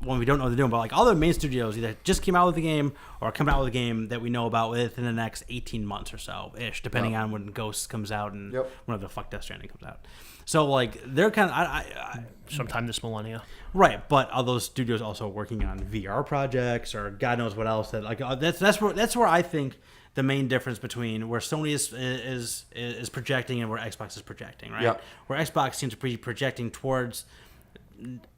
one we don't know what they're doing, but like all the main studios either just came out with the game or coming out with a game that we know about within the next 18 months or so ish, depending on when Ghost comes out and whenever the fuck Death Stranding comes out. So like they're kind of Sometime this millennia. right, but are those studios also working on VR projects or God knows what else? That like that's where I think the main difference between where Sony is projecting and where Xbox is projecting, right? Yep. Where Xbox seems to be projecting towards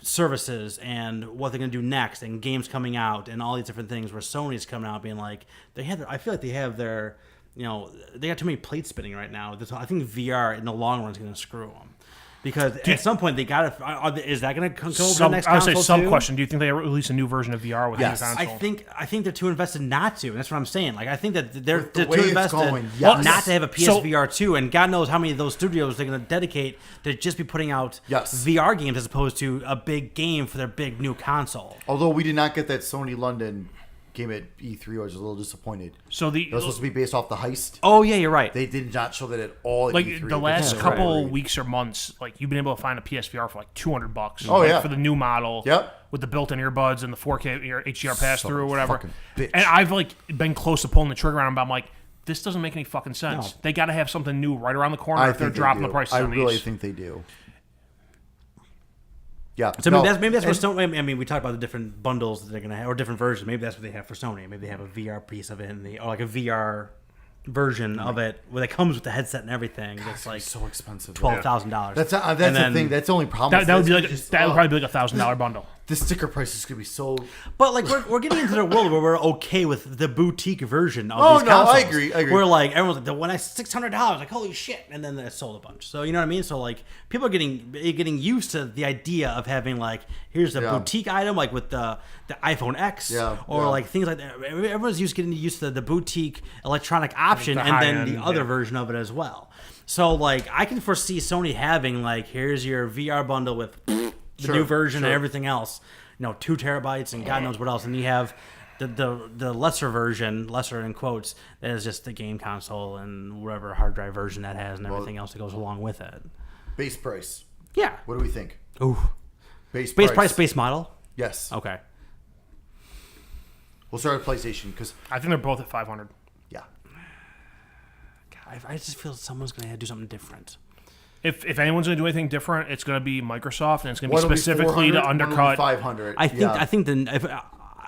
services and what they're going to do next and games coming out and all these different things, where Sony's coming out being like I feel like they have their, they got too many plates spinning right now. I think VR in the long run is going to screw them. Because at some point they got to. Is that going to come over the next I would say console some too? question. Do you think they release a new version of VR with Yes. the new I console? think they're too invested not to. And that's what I'm saying. Like I think that they're With the too way it's invested going, yes. not to have a So- PSVR 2, and God knows how many of those studios they're going to dedicate to just be putting out Yes. VR games as opposed to a big game for their big new console. Although we did not get that Sony London game at E3, I was a little disappointed. So It was supposed to be based off the heist. Oh yeah, you're right. They did not show that at all at like E3. the last Yeah, couple right. weeks or months, like you've been able to find a PSVR for like $200. Oh, like, yeah. for the new model. Yep. With the built-in earbuds and the 4K HDR pass through or whatever. fucking bitch. And I've like been close to pulling the trigger on them, but I'm like, this doesn't make any fucking sense. No. They got to have something new right around the corner I if they're think they dropping the do. prices I on really these. think they do. Yeah. So no, maybe that's what Sony. I mean, we talked about the different bundles that they're gonna have, or different versions. Maybe that's what they have for Sony. Maybe they have a VR piece of it, or like a VR version of it where it comes with the headset and everything. That's like so expensive. $12,000. That's the thing. That's the only problem. That would be like Just, that would probably be like $1,000 bundle. the sticker price is gonna be so. But like we're getting into the world where we're okay with the boutique version of Oh, these no, consoles. I agree. We're like everyone's like the one at $600, like holy shit, and then it sold a bunch. So you know what I mean? So like people are getting used to the idea of having like here's a Yeah. boutique item like with the iPhone X or yeah. like things like that. Everyone's getting used to the boutique electronic option The and then high-end, the other yeah. version of it as well. So like I can foresee Sony having like here's your VR bundle with the new version and everything else. 2 terabytes and God knows what else, and you have the lesser version, lesser in quotes, that is just the game console and whatever hard drive version that has and everything else that goes along with it. Base price. Yeah. What do we think? Ooh. Base Base base model. Yes. Okay. We'll start with PlayStation because I think they're both at 500. yeah. God, I just feel someone's gonna do something different. If anyone's going to do anything different, it's going to be Microsoft, and it's going to be One will be specifically 400, to one will be undercut. 500. I think Yeah.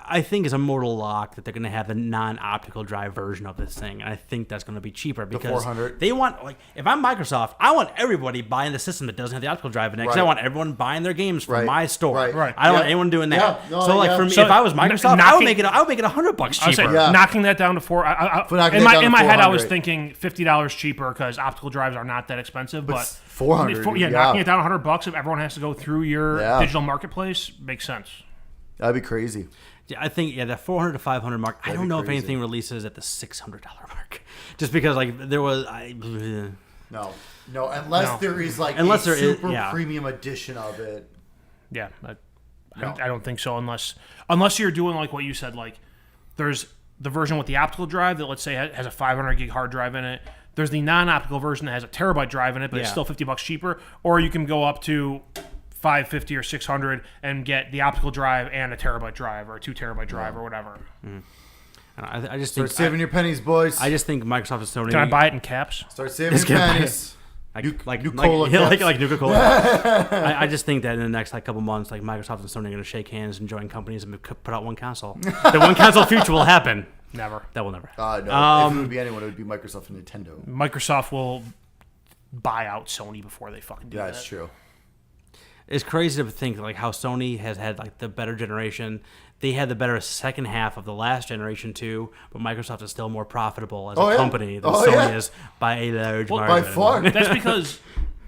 I think it's a mortal lock that they're going to have a non-optical drive version of this thing, and I think that's going to be cheaper because 400? they want like if I'm Microsoft, I want everybody buying the system that doesn't have the optical drive in it because I Right. want everyone buying their games from Right. my store. Right. I don't want Yeah. anyone doing that. Yeah. No, so like yeah. for me, So if I was Microsoft, I would knocking- make it $100 I would say cheaper. Yeah. knocking that down to $4. For knocking In that down my to head, I was 400. thinking $50 cheaper because optical drives are not that expensive. But 400, yeah, yeah. knocking it down $100 if everyone has to go through your Yeah. digital marketplace makes sense. That'd be crazy. Yeah, I think that 400 to 500 mark. I don't be know if crazy. anything releases at the $600 mark, just because like there was. No, unless No. there is like Unless a there is- super yeah. premium edition of it. Yeah, I don't think so unless you're doing like what you said. Like, there's the version with the optical drive that, let's say, has a 500 gig hard drive in it. There's the non-optical version that has a terabyte drive in it, but it's still $50 cheaper. Or you can go up to 550 or 600 and get the optical drive and a terabyte drive or a 2 terabyte drive or whatever. I just think Start saving your pennies, boys. I just think Microsoft and Sony. Can I buy it in caps? Start saving your gonna buy pennies. like Nuka-Cola like Nuka-Cola. I just think that in the next couple months, like Microsoft and Sony are going to shake hands and join companies and put out one console. The one console future will happen. Never. That will never. No. If it would be anyone, it would be Microsoft and Nintendo. Microsoft will buy out Sony before they fucking do that. Yeah, that's true. It's crazy to think like how Sony has had like the better generation. They had the better second half of the last generation too, but Microsoft is still more profitable as a company than Sony is by a large margin. By far. That's because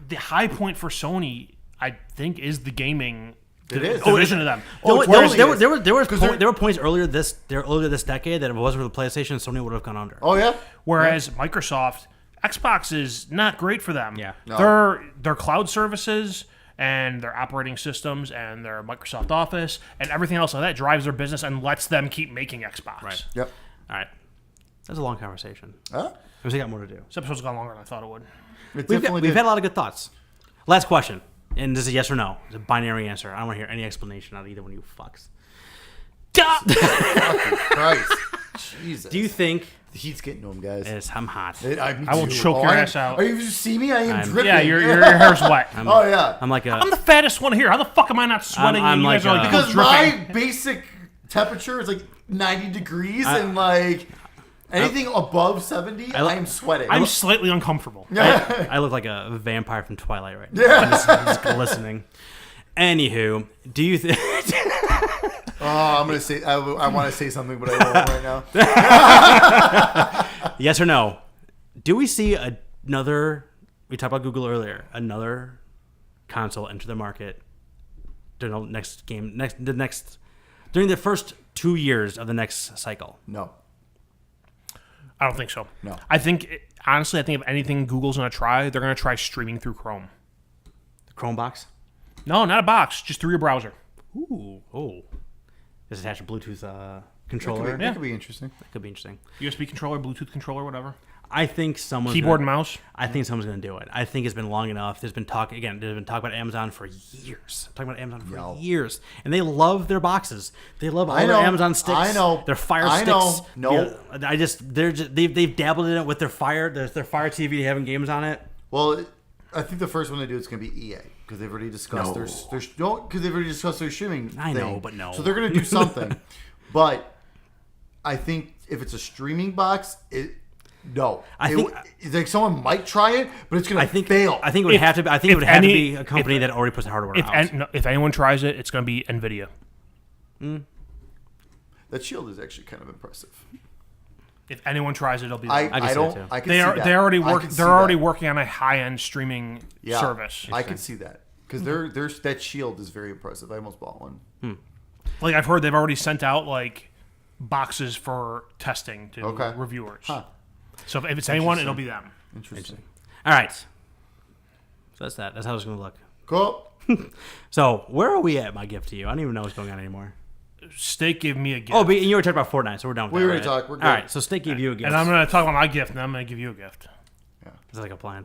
the high point for Sony, I think, is the gaming division of them. There were points earlier this decade that if it wasn't for the PlayStation, Sony would have gone under. Oh yeah. Whereas Microsoft, Xbox is not great for them. Yeah. No. Their cloud services and their operating systems and their Microsoft Office and everything else like that drives their business and lets them keep making Xbox. Right. Yep. All right. That's a long conversation. Huh? We got more to do. This episode's gone longer than I thought it would. We've had a lot of good thoughts. Last question. And this is yes or no. It's a binary answer. I don't want to hear any explanation out of either one of you fucks. Christ. Jesus. Do you think... The heat's getting to him, guys. Yes, I'm hot. I will choke your ass out. Are you see me? I am dripping. Yeah, your hair's wet. Oh yeah. I'm like a... I'm the fattest one here. How the fuck am I not sweating? I'm and you like guys are like Because dripping? my basic temperature is like 90 degrees and like anything above 70, I'm sweating. I'm slightly uncomfortable. I look like a vampire from Twilight right now. I'm just glistening. Anywho, do you think... Oh, I'm gonna say I want to say something, but I won't right now. Yes or no? Do we see another? We talked about Google earlier. Another console enter the market during the during the first 2 years of the next cycle. No. I don't think so. No. Honestly, I think if anything Google's going to try, they're going to try streaming through Chrome. The Chrome box. No, not a box. Just through your browser. Ooh, Just attach a Bluetooth controller. That could be interesting. That could be interesting. USB controller, Bluetooth controller, whatever. I think someone's Keyboard and mouse. I think someone's going to do it. I think it's been long enough. There's been talk about Amazon for years. Years, and they love their boxes. They love all their Amazon sticks. I know. Their Fire sticks. No, they've dabbled in it with their Fire. There's their Fire TV having games on it. Well, I think the first one they do is going to be EA because they've already discussed their streaming. I know, thing. but no. So they're going to do something. But I think if it's a streaming box, like someone might try it, but it's going to fail. I think it would have to. I think it would have to be a company that already puts the hardware out. If anyone tries it, it's going to be Nvidia. That Shield is actually kind of impressive. If anyone tries it, it'll be. I can see that. They're already working on a high-end streaming service. I can see that because that Shield is very impressive. I almost bought one. Like I've heard they've already sent out like boxes for testing to reviewers. Huh. So if it's anyone, it'll be them. Interesting. All right. So that's that. That's how it's going to look. Cool. So where are we at? My gift to you. I don't even know what's going on anymore. Steak gave me a gift. Oh, but you were talking about Fortnite, so we're done with that. We already right? talked. We're good. All right, so Steak gave you a gift. And I'm going to talk about my gift, and I'm going to give you a gift. Yeah. It's like a plan.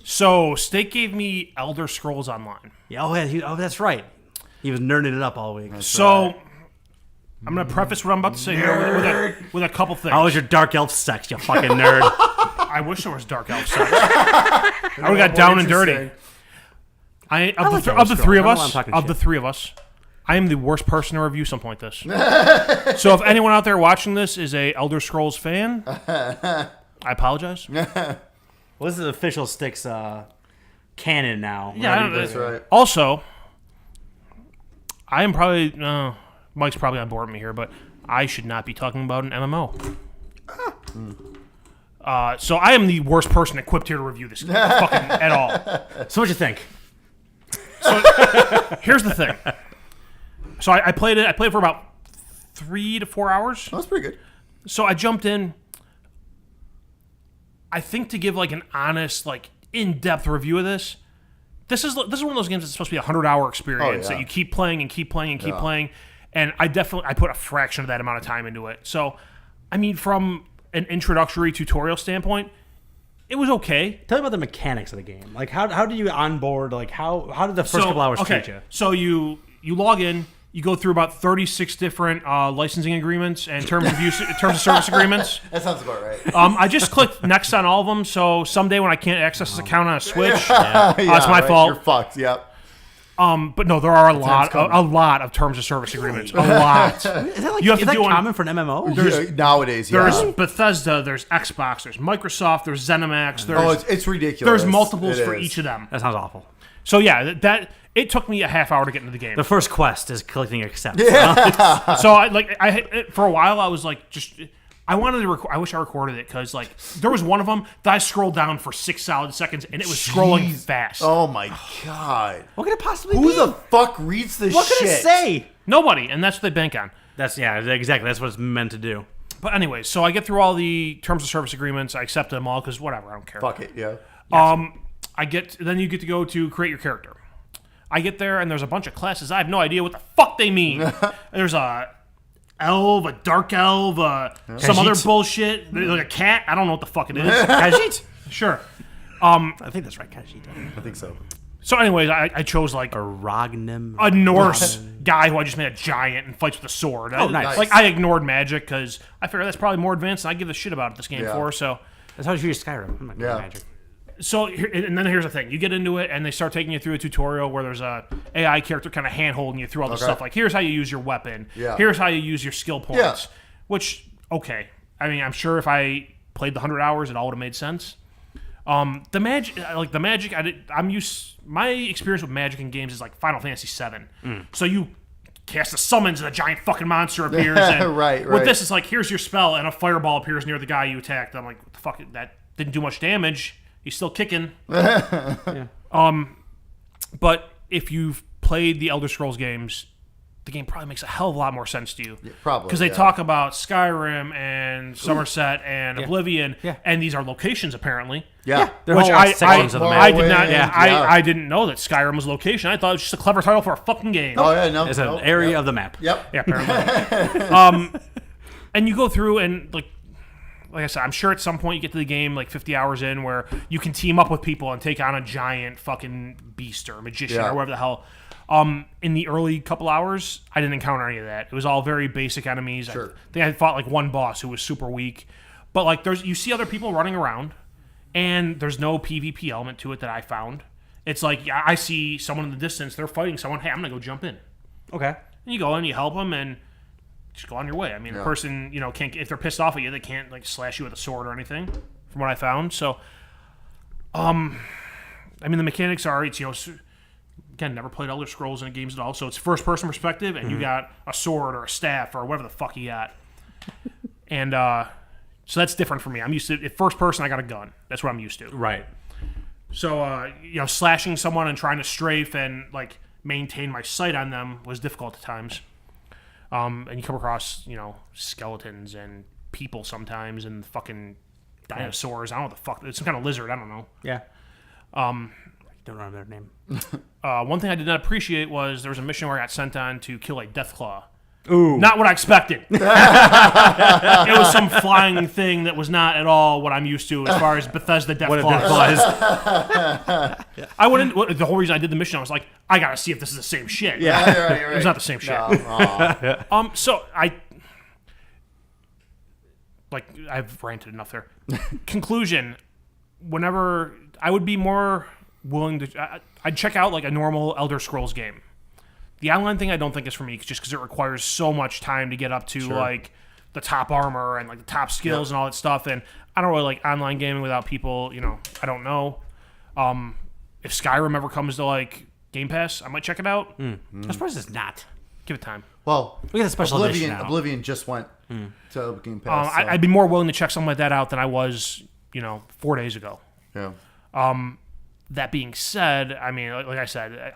So Steak gave me Elder Scrolls Online. Yeah, that's right. He was nerding it up all week. I'm going to preface what I'm about to say here with a couple things. How was your dark elf sex, you fucking nerd? I wish there was dark elf sex. I would have got down and dirty. Of the three of us, I am the worst person to review something like this. So if anyone out there watching this is a Elder Scrolls fan, I apologize. Well, this is official Sticks canon now. Yeah, That's right. Also, I am probably Mike's probably on board with me here, but I should not be talking about an MMO. So I am the worst person equipped here to review this fucking at all. So what you think? So here's the thing. So I played it. I played it for about 3 to 4 hours. Oh, that's pretty good. So I jumped in. I think to give like an honest, like in-depth review of this, this is one of those games that's supposed to be a 100-hour experience Oh, yeah. that you keep playing and keep playing and keep playing. And I put a fraction of that amount of time into it. So, I mean, from an introductory tutorial standpoint, it was okay. Tell me about the mechanics of the game. Like, how do you onboard? Like, how did the first couple hours treat you? So you log in. You go through about 36 different licensing agreements and terms of service agreements. That sounds about right. I just clicked next on all of them. So someday when I can't access this account on a Switch, it's my right? fault. You're fucked. Yep. But no, there are a lot of terms of service agreements. A lot. Is that like You have to do common for an MMO? Nowadays, yeah. There's Bethesda, there's Xbox, there's Microsoft, there's ZeniMax. There's it's ridiculous. there's multiples It for is. each of them. That sounds awful. So yeah, that it took me a half hour to get into the game. The first quest is collecting accepts. So for a while I was like I wanted to record. I wish I recorded it because like there was one of them that I scrolled down for 6 solid seconds and it was scrolling fast. Oh my god. What could it possibly Who be? the fuck reads this What shit? could it say? Nobody, and that's what they bank on. That's exactly. That's what it's meant to do. But anyway, so I get through all the terms of service agreements. I accept them all because whatever, I don't care. Fuck it, yeah. Then you get to go to create your character. I get there and there's a bunch of classes. I have no idea what the fuck they mean. There's a elf, a dark elf, some other bullshit, like a cat. I don't know what the fuck it is. Khajiit. Sure. I think that's right. Khajiit. I think so. So, anyways, I chose like A Ragnim. a Norse guy who I just made a giant and fights with a sword. Oh, nice. Like I ignored magic because I figured that's probably more advanced than I give a shit about this game Yeah. for. So. That's how you use Skyrim. I'm not good at magic. So, and then here's the thing. You get into it, and they start taking you through a tutorial where there's a AI character kind of hand-holding you through all the stuff. Like, here's how you use your weapon. Yeah. Here's how you use your skill points. Yeah. Which, okay. I mean, I'm sure if I played the 100 hours, it all would have made sense. The magic, my experience with magic in games is like Final Fantasy VII. So you cast a summons and a giant fucking monster appears. And Right. With this, it's like, here's your spell, and a fireball appears near the guy you attacked. I'm like, what the fuck, that didn't do much damage. He's still kicking. But if you've played the Elder Scrolls games, the game probably makes a hell of a lot more sense to you. Probably, Because they yeah. talk about Skyrim and Somerset and Oblivion, Yeah. and these are locations apparently. Yeah. They're Which whole sections of the map. I did not. Yeah. I didn't know that Skyrim was location. I thought it was just a clever title for a fucking game. Oh, yeah, no. It's an area of the map. Yep. Yeah, apparently. And you go through and like I said, I'm sure at some point you get to the game like 50 hours in where you can team up with people and take on a giant fucking beast or magician Yeah. or whatever the hell. In the early couple hours, I didn't encounter any of that. It was all very basic enemies. Sure. I think I fought like one boss who was super weak. But like you see other people running around and there's no PvP element to it that I found. It's like I see someone in the distance, they're fighting someone, hey, I'm gonna go jump in. Okay. And you go in, you help them, and just go on your way. I mean, the person, can't, if they're pissed off at you, they can't like slash you with a sword or anything, from what I found. So, I mean, the mechanics are, it's, again, never played Elder Scrolls in games at all, so it's first person perspective, and you got a sword or a staff or whatever the fuck you got. And so that's different for me. I'm used to, if first person, I got a gun. That's what I'm used to. Right. So, slashing someone and trying to strafe and like maintain my sight on them was difficult at times. And you come across, skeletons and people sometimes and fucking dinosaurs. I don't know what the fuck. It's some kind of lizard. I don't know. Yeah. I don't remember their name. One thing I did not appreciate was there was a mission where I got sent on to kill a Deathclaw. Ooh. Not what I expected. It was some flying thing that was not at all what I'm used to as far as Bethesda What a Deathclaws. Deathclaw is. I wouldn't. The whole reason I did the mission, I was like, I gotta see if this is the same shit. Yeah. Right. It was not the same shit. No. So I've ranted enough there. Conclusion: whenever I would be more willing to, I'd check out like a normal Elder Scrolls game. The online thing I don't think is for me, just because it requires so much time to get up to like the top armor and like the top skills and all that stuff. And I don't really like online gaming without people. I don't know. If Skyrim ever comes to like Game Pass, I might check it out. I'm surprised it's not. Give it time. Well, We got a special edition now. Oblivion just went to Game Pass. So. I'd be more willing to check something like that out than I was, 4 days ago. Yeah. That being said, I mean, like I said,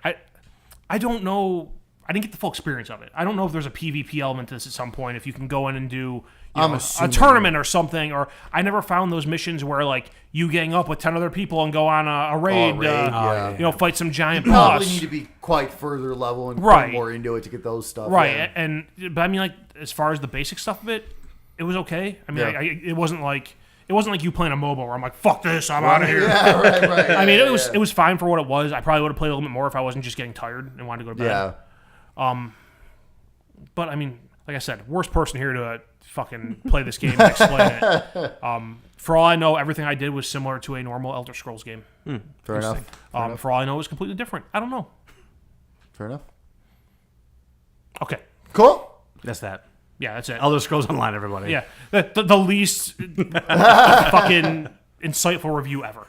I don't know I didn't get the full experience of it. I don't know if there's a PvP element to this at some point. If you can go in and do I'm a assuming. tournament or something, or I never found those missions where like you gang up with 10 other people and go on a raid, raid, fight some giant Probably boss. need to be quite further level and Right. put more into it to get those stuff. Right, Yeah. but I mean, like as far as the basic stuff of it, it was okay. I mean, Yeah. it wasn't like you playing a MOBA where I'm like, fuck this, I'm out of here. Yeah, right. I mean, yeah, it was fine for what it was. I probably would have played a little bit more if I wasn't just getting tired and wanted to go to bed. Yeah. But I mean, like I said, worst person here to fucking play this game and explain it. For all I know, everything I did was similar to a normal Elder Scrolls game. Fair enough. For all I know, it was completely different. I don't know. Fair enough. Okay, Cool. That's that. yeah, that's it. Elder Scrolls Online, everybody. Yeah, the least fucking insightful review ever.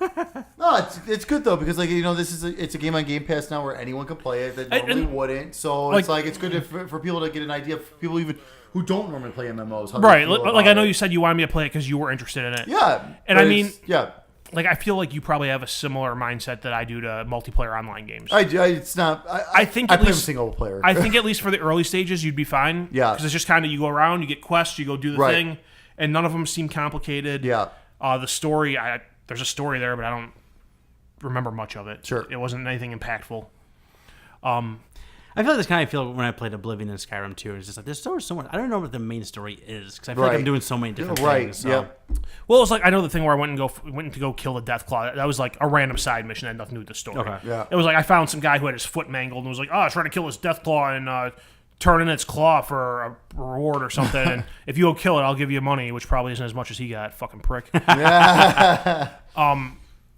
No, it's good though because it's a game on Game Pass now where anyone can play it that normally and- wouldn't. So it's good for people to get an idea. For people even who don't normally play MMOs, how they Right, feel like I about know it. you said you wanted me to play it because you were interested in it. Yeah, And but I mean- yeah, Like I feel like you probably have a similar mindset that I do to multiplayer online games. it's not. I think I at play least- single player. I think at least for the early stages, you'd be fine. Yeah. Because it's just kind of you go around, you get quests, you go do the Right. thing, and none of them seem complicated. Yeah. The story, there's a story there, but I don't remember much of it. Sure. It wasn't anything impactful. I feel like this kind of feel when I played Oblivion and Skyrim too. It's just like there's so much. I don't know what the main story is because I feel like I'm Right. doing so many different Right. things. So. Yeah. Well, it's like I know the thing where I went to go kill the Deathclaw. That was like a random side mission that had nothing to do with the story. Okay. Yeah. It was like I found some guy who had his foot mangled and was like, "Oh, trying to kill this Deathclaw and turn in its claw for a reward or something. And if you go kill it, I'll give you money," which probably isn't as much as he got. Fucking prick.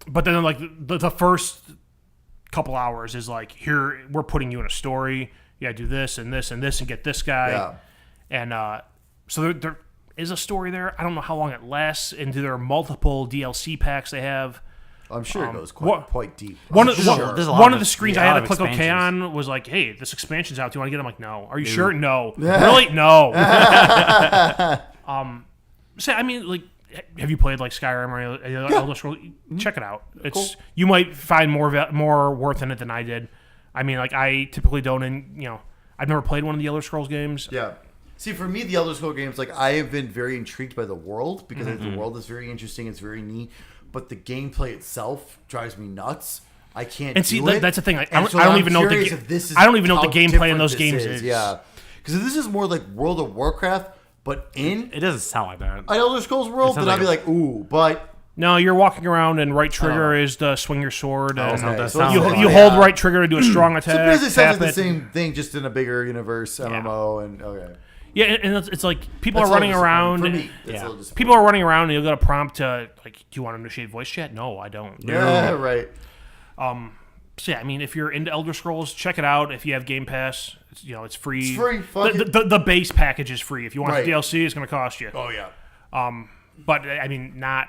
But then like the first couple hours is like, here we're putting you in a story. You gotta do this and this and this and get this guy. Yeah. And so there is a story there. I don't know how long it lasts, and do there are multiple DLC packs they have. I'm sure it goes what- quite deep. One I'm of, sure. There's a lot one of of the screens yeah, I a had lot to of click OK expansions. on was like, "Hey, this expansion's out. Do you want to get it?" I'm like, "No." "Are you sure?" "No." "Really?" "No." So I mean, like, have you played like Skyrim or any other Elder Scrolls? Check it out. It's you might find more worth in it than I did. I mean, like I typically don't, I've never played one of the Elder Scrolls games. Yeah. See, for me, the Elder Scrolls games, like, I have been very intrigued by the world because Mm-hmm. the world is very interesting. It's very neat. But the gameplay itself drives me nuts. I can't And see, do it. that's the thing. I And don't, so I don't I'm even know what the curious if this is I don't even know what how the gameplay in different those this games is. Yeah. Because if this is more like World of Warcraft, but in It doesn't sound like that. an Elder Scrolls world, sounds then I'd be like like, ooh, but... No, you're walking around and right trigger is to swing your sword, and Okay, that so sounds it's you, like- you hold right trigger to do a strong attack. So basically, it sounds like tap the it. same thing, just in a bigger universe, MMO, and okay. Yeah, and it's like people That's are running a little around. disappointing. For me, that's Yeah. a little disappointing. People are running around, and you'll get a prompt to like, "Do you want to initiate voice chat?" "No, I don't." Yeah, right. So yeah, I mean, if you're into Elder Scrolls, check it out. If you have Game Pass, it's free. It's free, fuck The, it. the base package is free. If you want Right. the DLC, it's going to cost you. Oh, yeah. But I mean, not.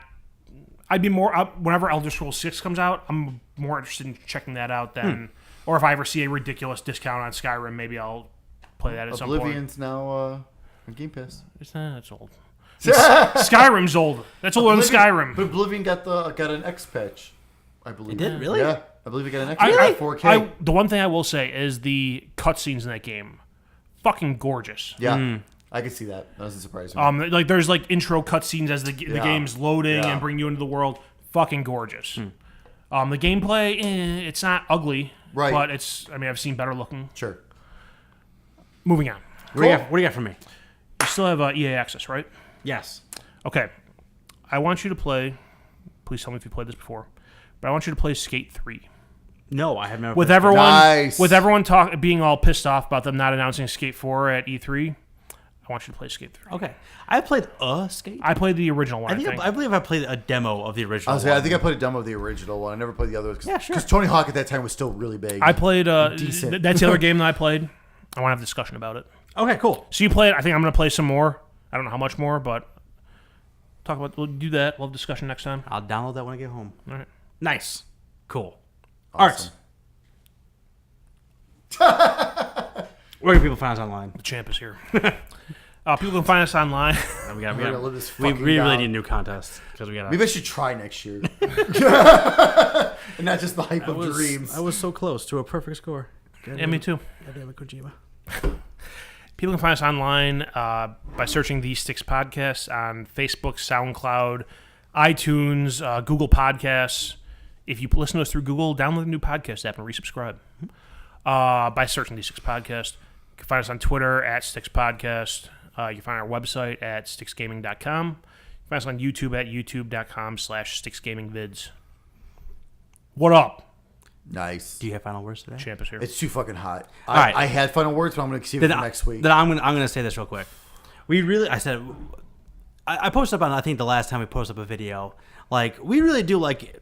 I'd be more up whenever Elder Scrolls 6 comes out. I'm more interested in checking that out than, or if I ever see a ridiculous discount on Skyrim, maybe I'll play that at some point. Oblivion's now on Game Pass. That's old. Skyrim's old. That's older than Skyrim. But Oblivion got an X patch, I believe. It did? Really? Yeah, I believe it got an X I- patch. I- 4K. the one thing I will say is the cutscenes in that game, fucking gorgeous. Yeah, I can see that. That doesn't surprise me. Like there's like intro cutscenes as the Yeah. game's loading Yeah. and bring you into the world. Fucking gorgeous. The gameplay, it's not ugly, Right. But I've seen better looking. Sure. Moving on. What do you got for me? You still have EA Access, right? Yes. Okay. I want you to play. Please tell me if you played this before. But I want you to play Skate 3. No, I have never. With played- everyone, Nice. being all pissed off about them not announcing Skate 4 at E3, I want you to play Skate 3. Okay, I played Skate. I played the original one. I believe I played a demo of the original. I one. think I played a demo of the original one. I never played the other ones. Yeah, sure. Because Tony Hawk at that time was still really big. I played. Decent. That's the other game that I played. I want to have a discussion about it. Okay, cool. So you played. I think I'm going to play some more. I don't know how much more, but we'll do that. We'll have a discussion next time. I'll download that when I get home. All right. Nice. Cool. Awesome. Where can people find us online? The champ is here. People can find us online. We We're gonna live this we fucking really down. need a new contest because we got. Maybe I should try next year. And not just the hype of dreams. I was so close to a perfect score. Yeah, me too. Goddamn it, Kojima. People can find us online by searching The Sticks Podcast on Facebook, SoundCloud, iTunes, Google Podcasts. If you listen to us through Google, download the new podcast app and resubscribe by searching The Sticks Podcast. You can find us on Twitter at Sticks Podcast. You can find our website at sticksgaming.com. You can find us on YouTube at youtube.com/sticksgamingvids. What up? Nice. Do you have final words today? Champ is here. It's too fucking hot. All right. I had final words, but I'm going to save it for next week. Then I'm gonna say this real quick. I posted up on, I think the last time we posted up a video, like, we really do like,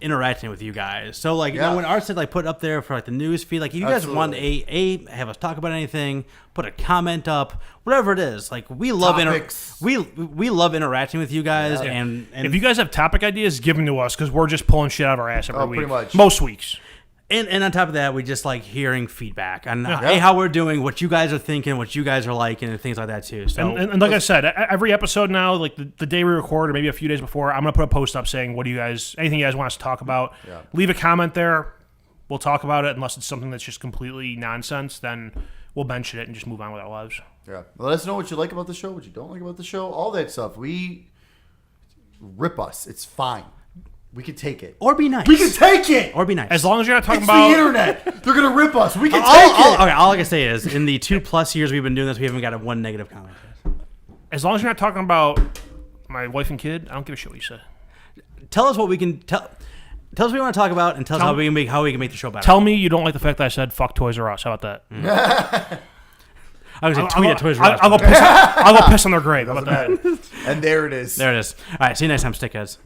interacting with you guys. So, like, when Art said, like, put it up there for, like, the news feed, like, if you guys want have us talk about anything, put a comment up, whatever it is, like, we love we love interacting with you guys. Yeah. And if you guys have topic ideas, give them to us, because we're just pulling shit out of our ass every week. Pretty much. Most weeks. And on top of that, we just like hearing feedback on how we're doing, what you guys are thinking, what you guys are liking, and things like that too. So, and like I said, every episode now, like the day we record, or maybe a few days before, I'm gonna put a post up saying, anything you guys want us to talk about. Yeah. Leave a comment there. We'll talk about it. Unless it's something that's just completely nonsense, then we'll mention it and just move on with our lives. Yeah. Let us know what you like about the show, what you don't like about the show, all that stuff. Rip us. It's fine. We can take it. or be nice. We can take it. Or be nice. As long as you're not talking It's about the internet. They're gonna rip us. We can take it. Okay, all I can say is, in the 2+ years we've been doing this, we haven't got one negative comment. As long as you're not talking about my wife and kid, I don't give a shit what you say. Tell us what we can tell. Tell us what you want to talk about, and tell us how we can make the show better. Tell me you don't like the fact that I said fuck Toys R Us. How about that? I was going to tweet at Toys R Us. I'll go piss on their grave. How about that? And there it is. There it is. All right, see you next time, stickheads.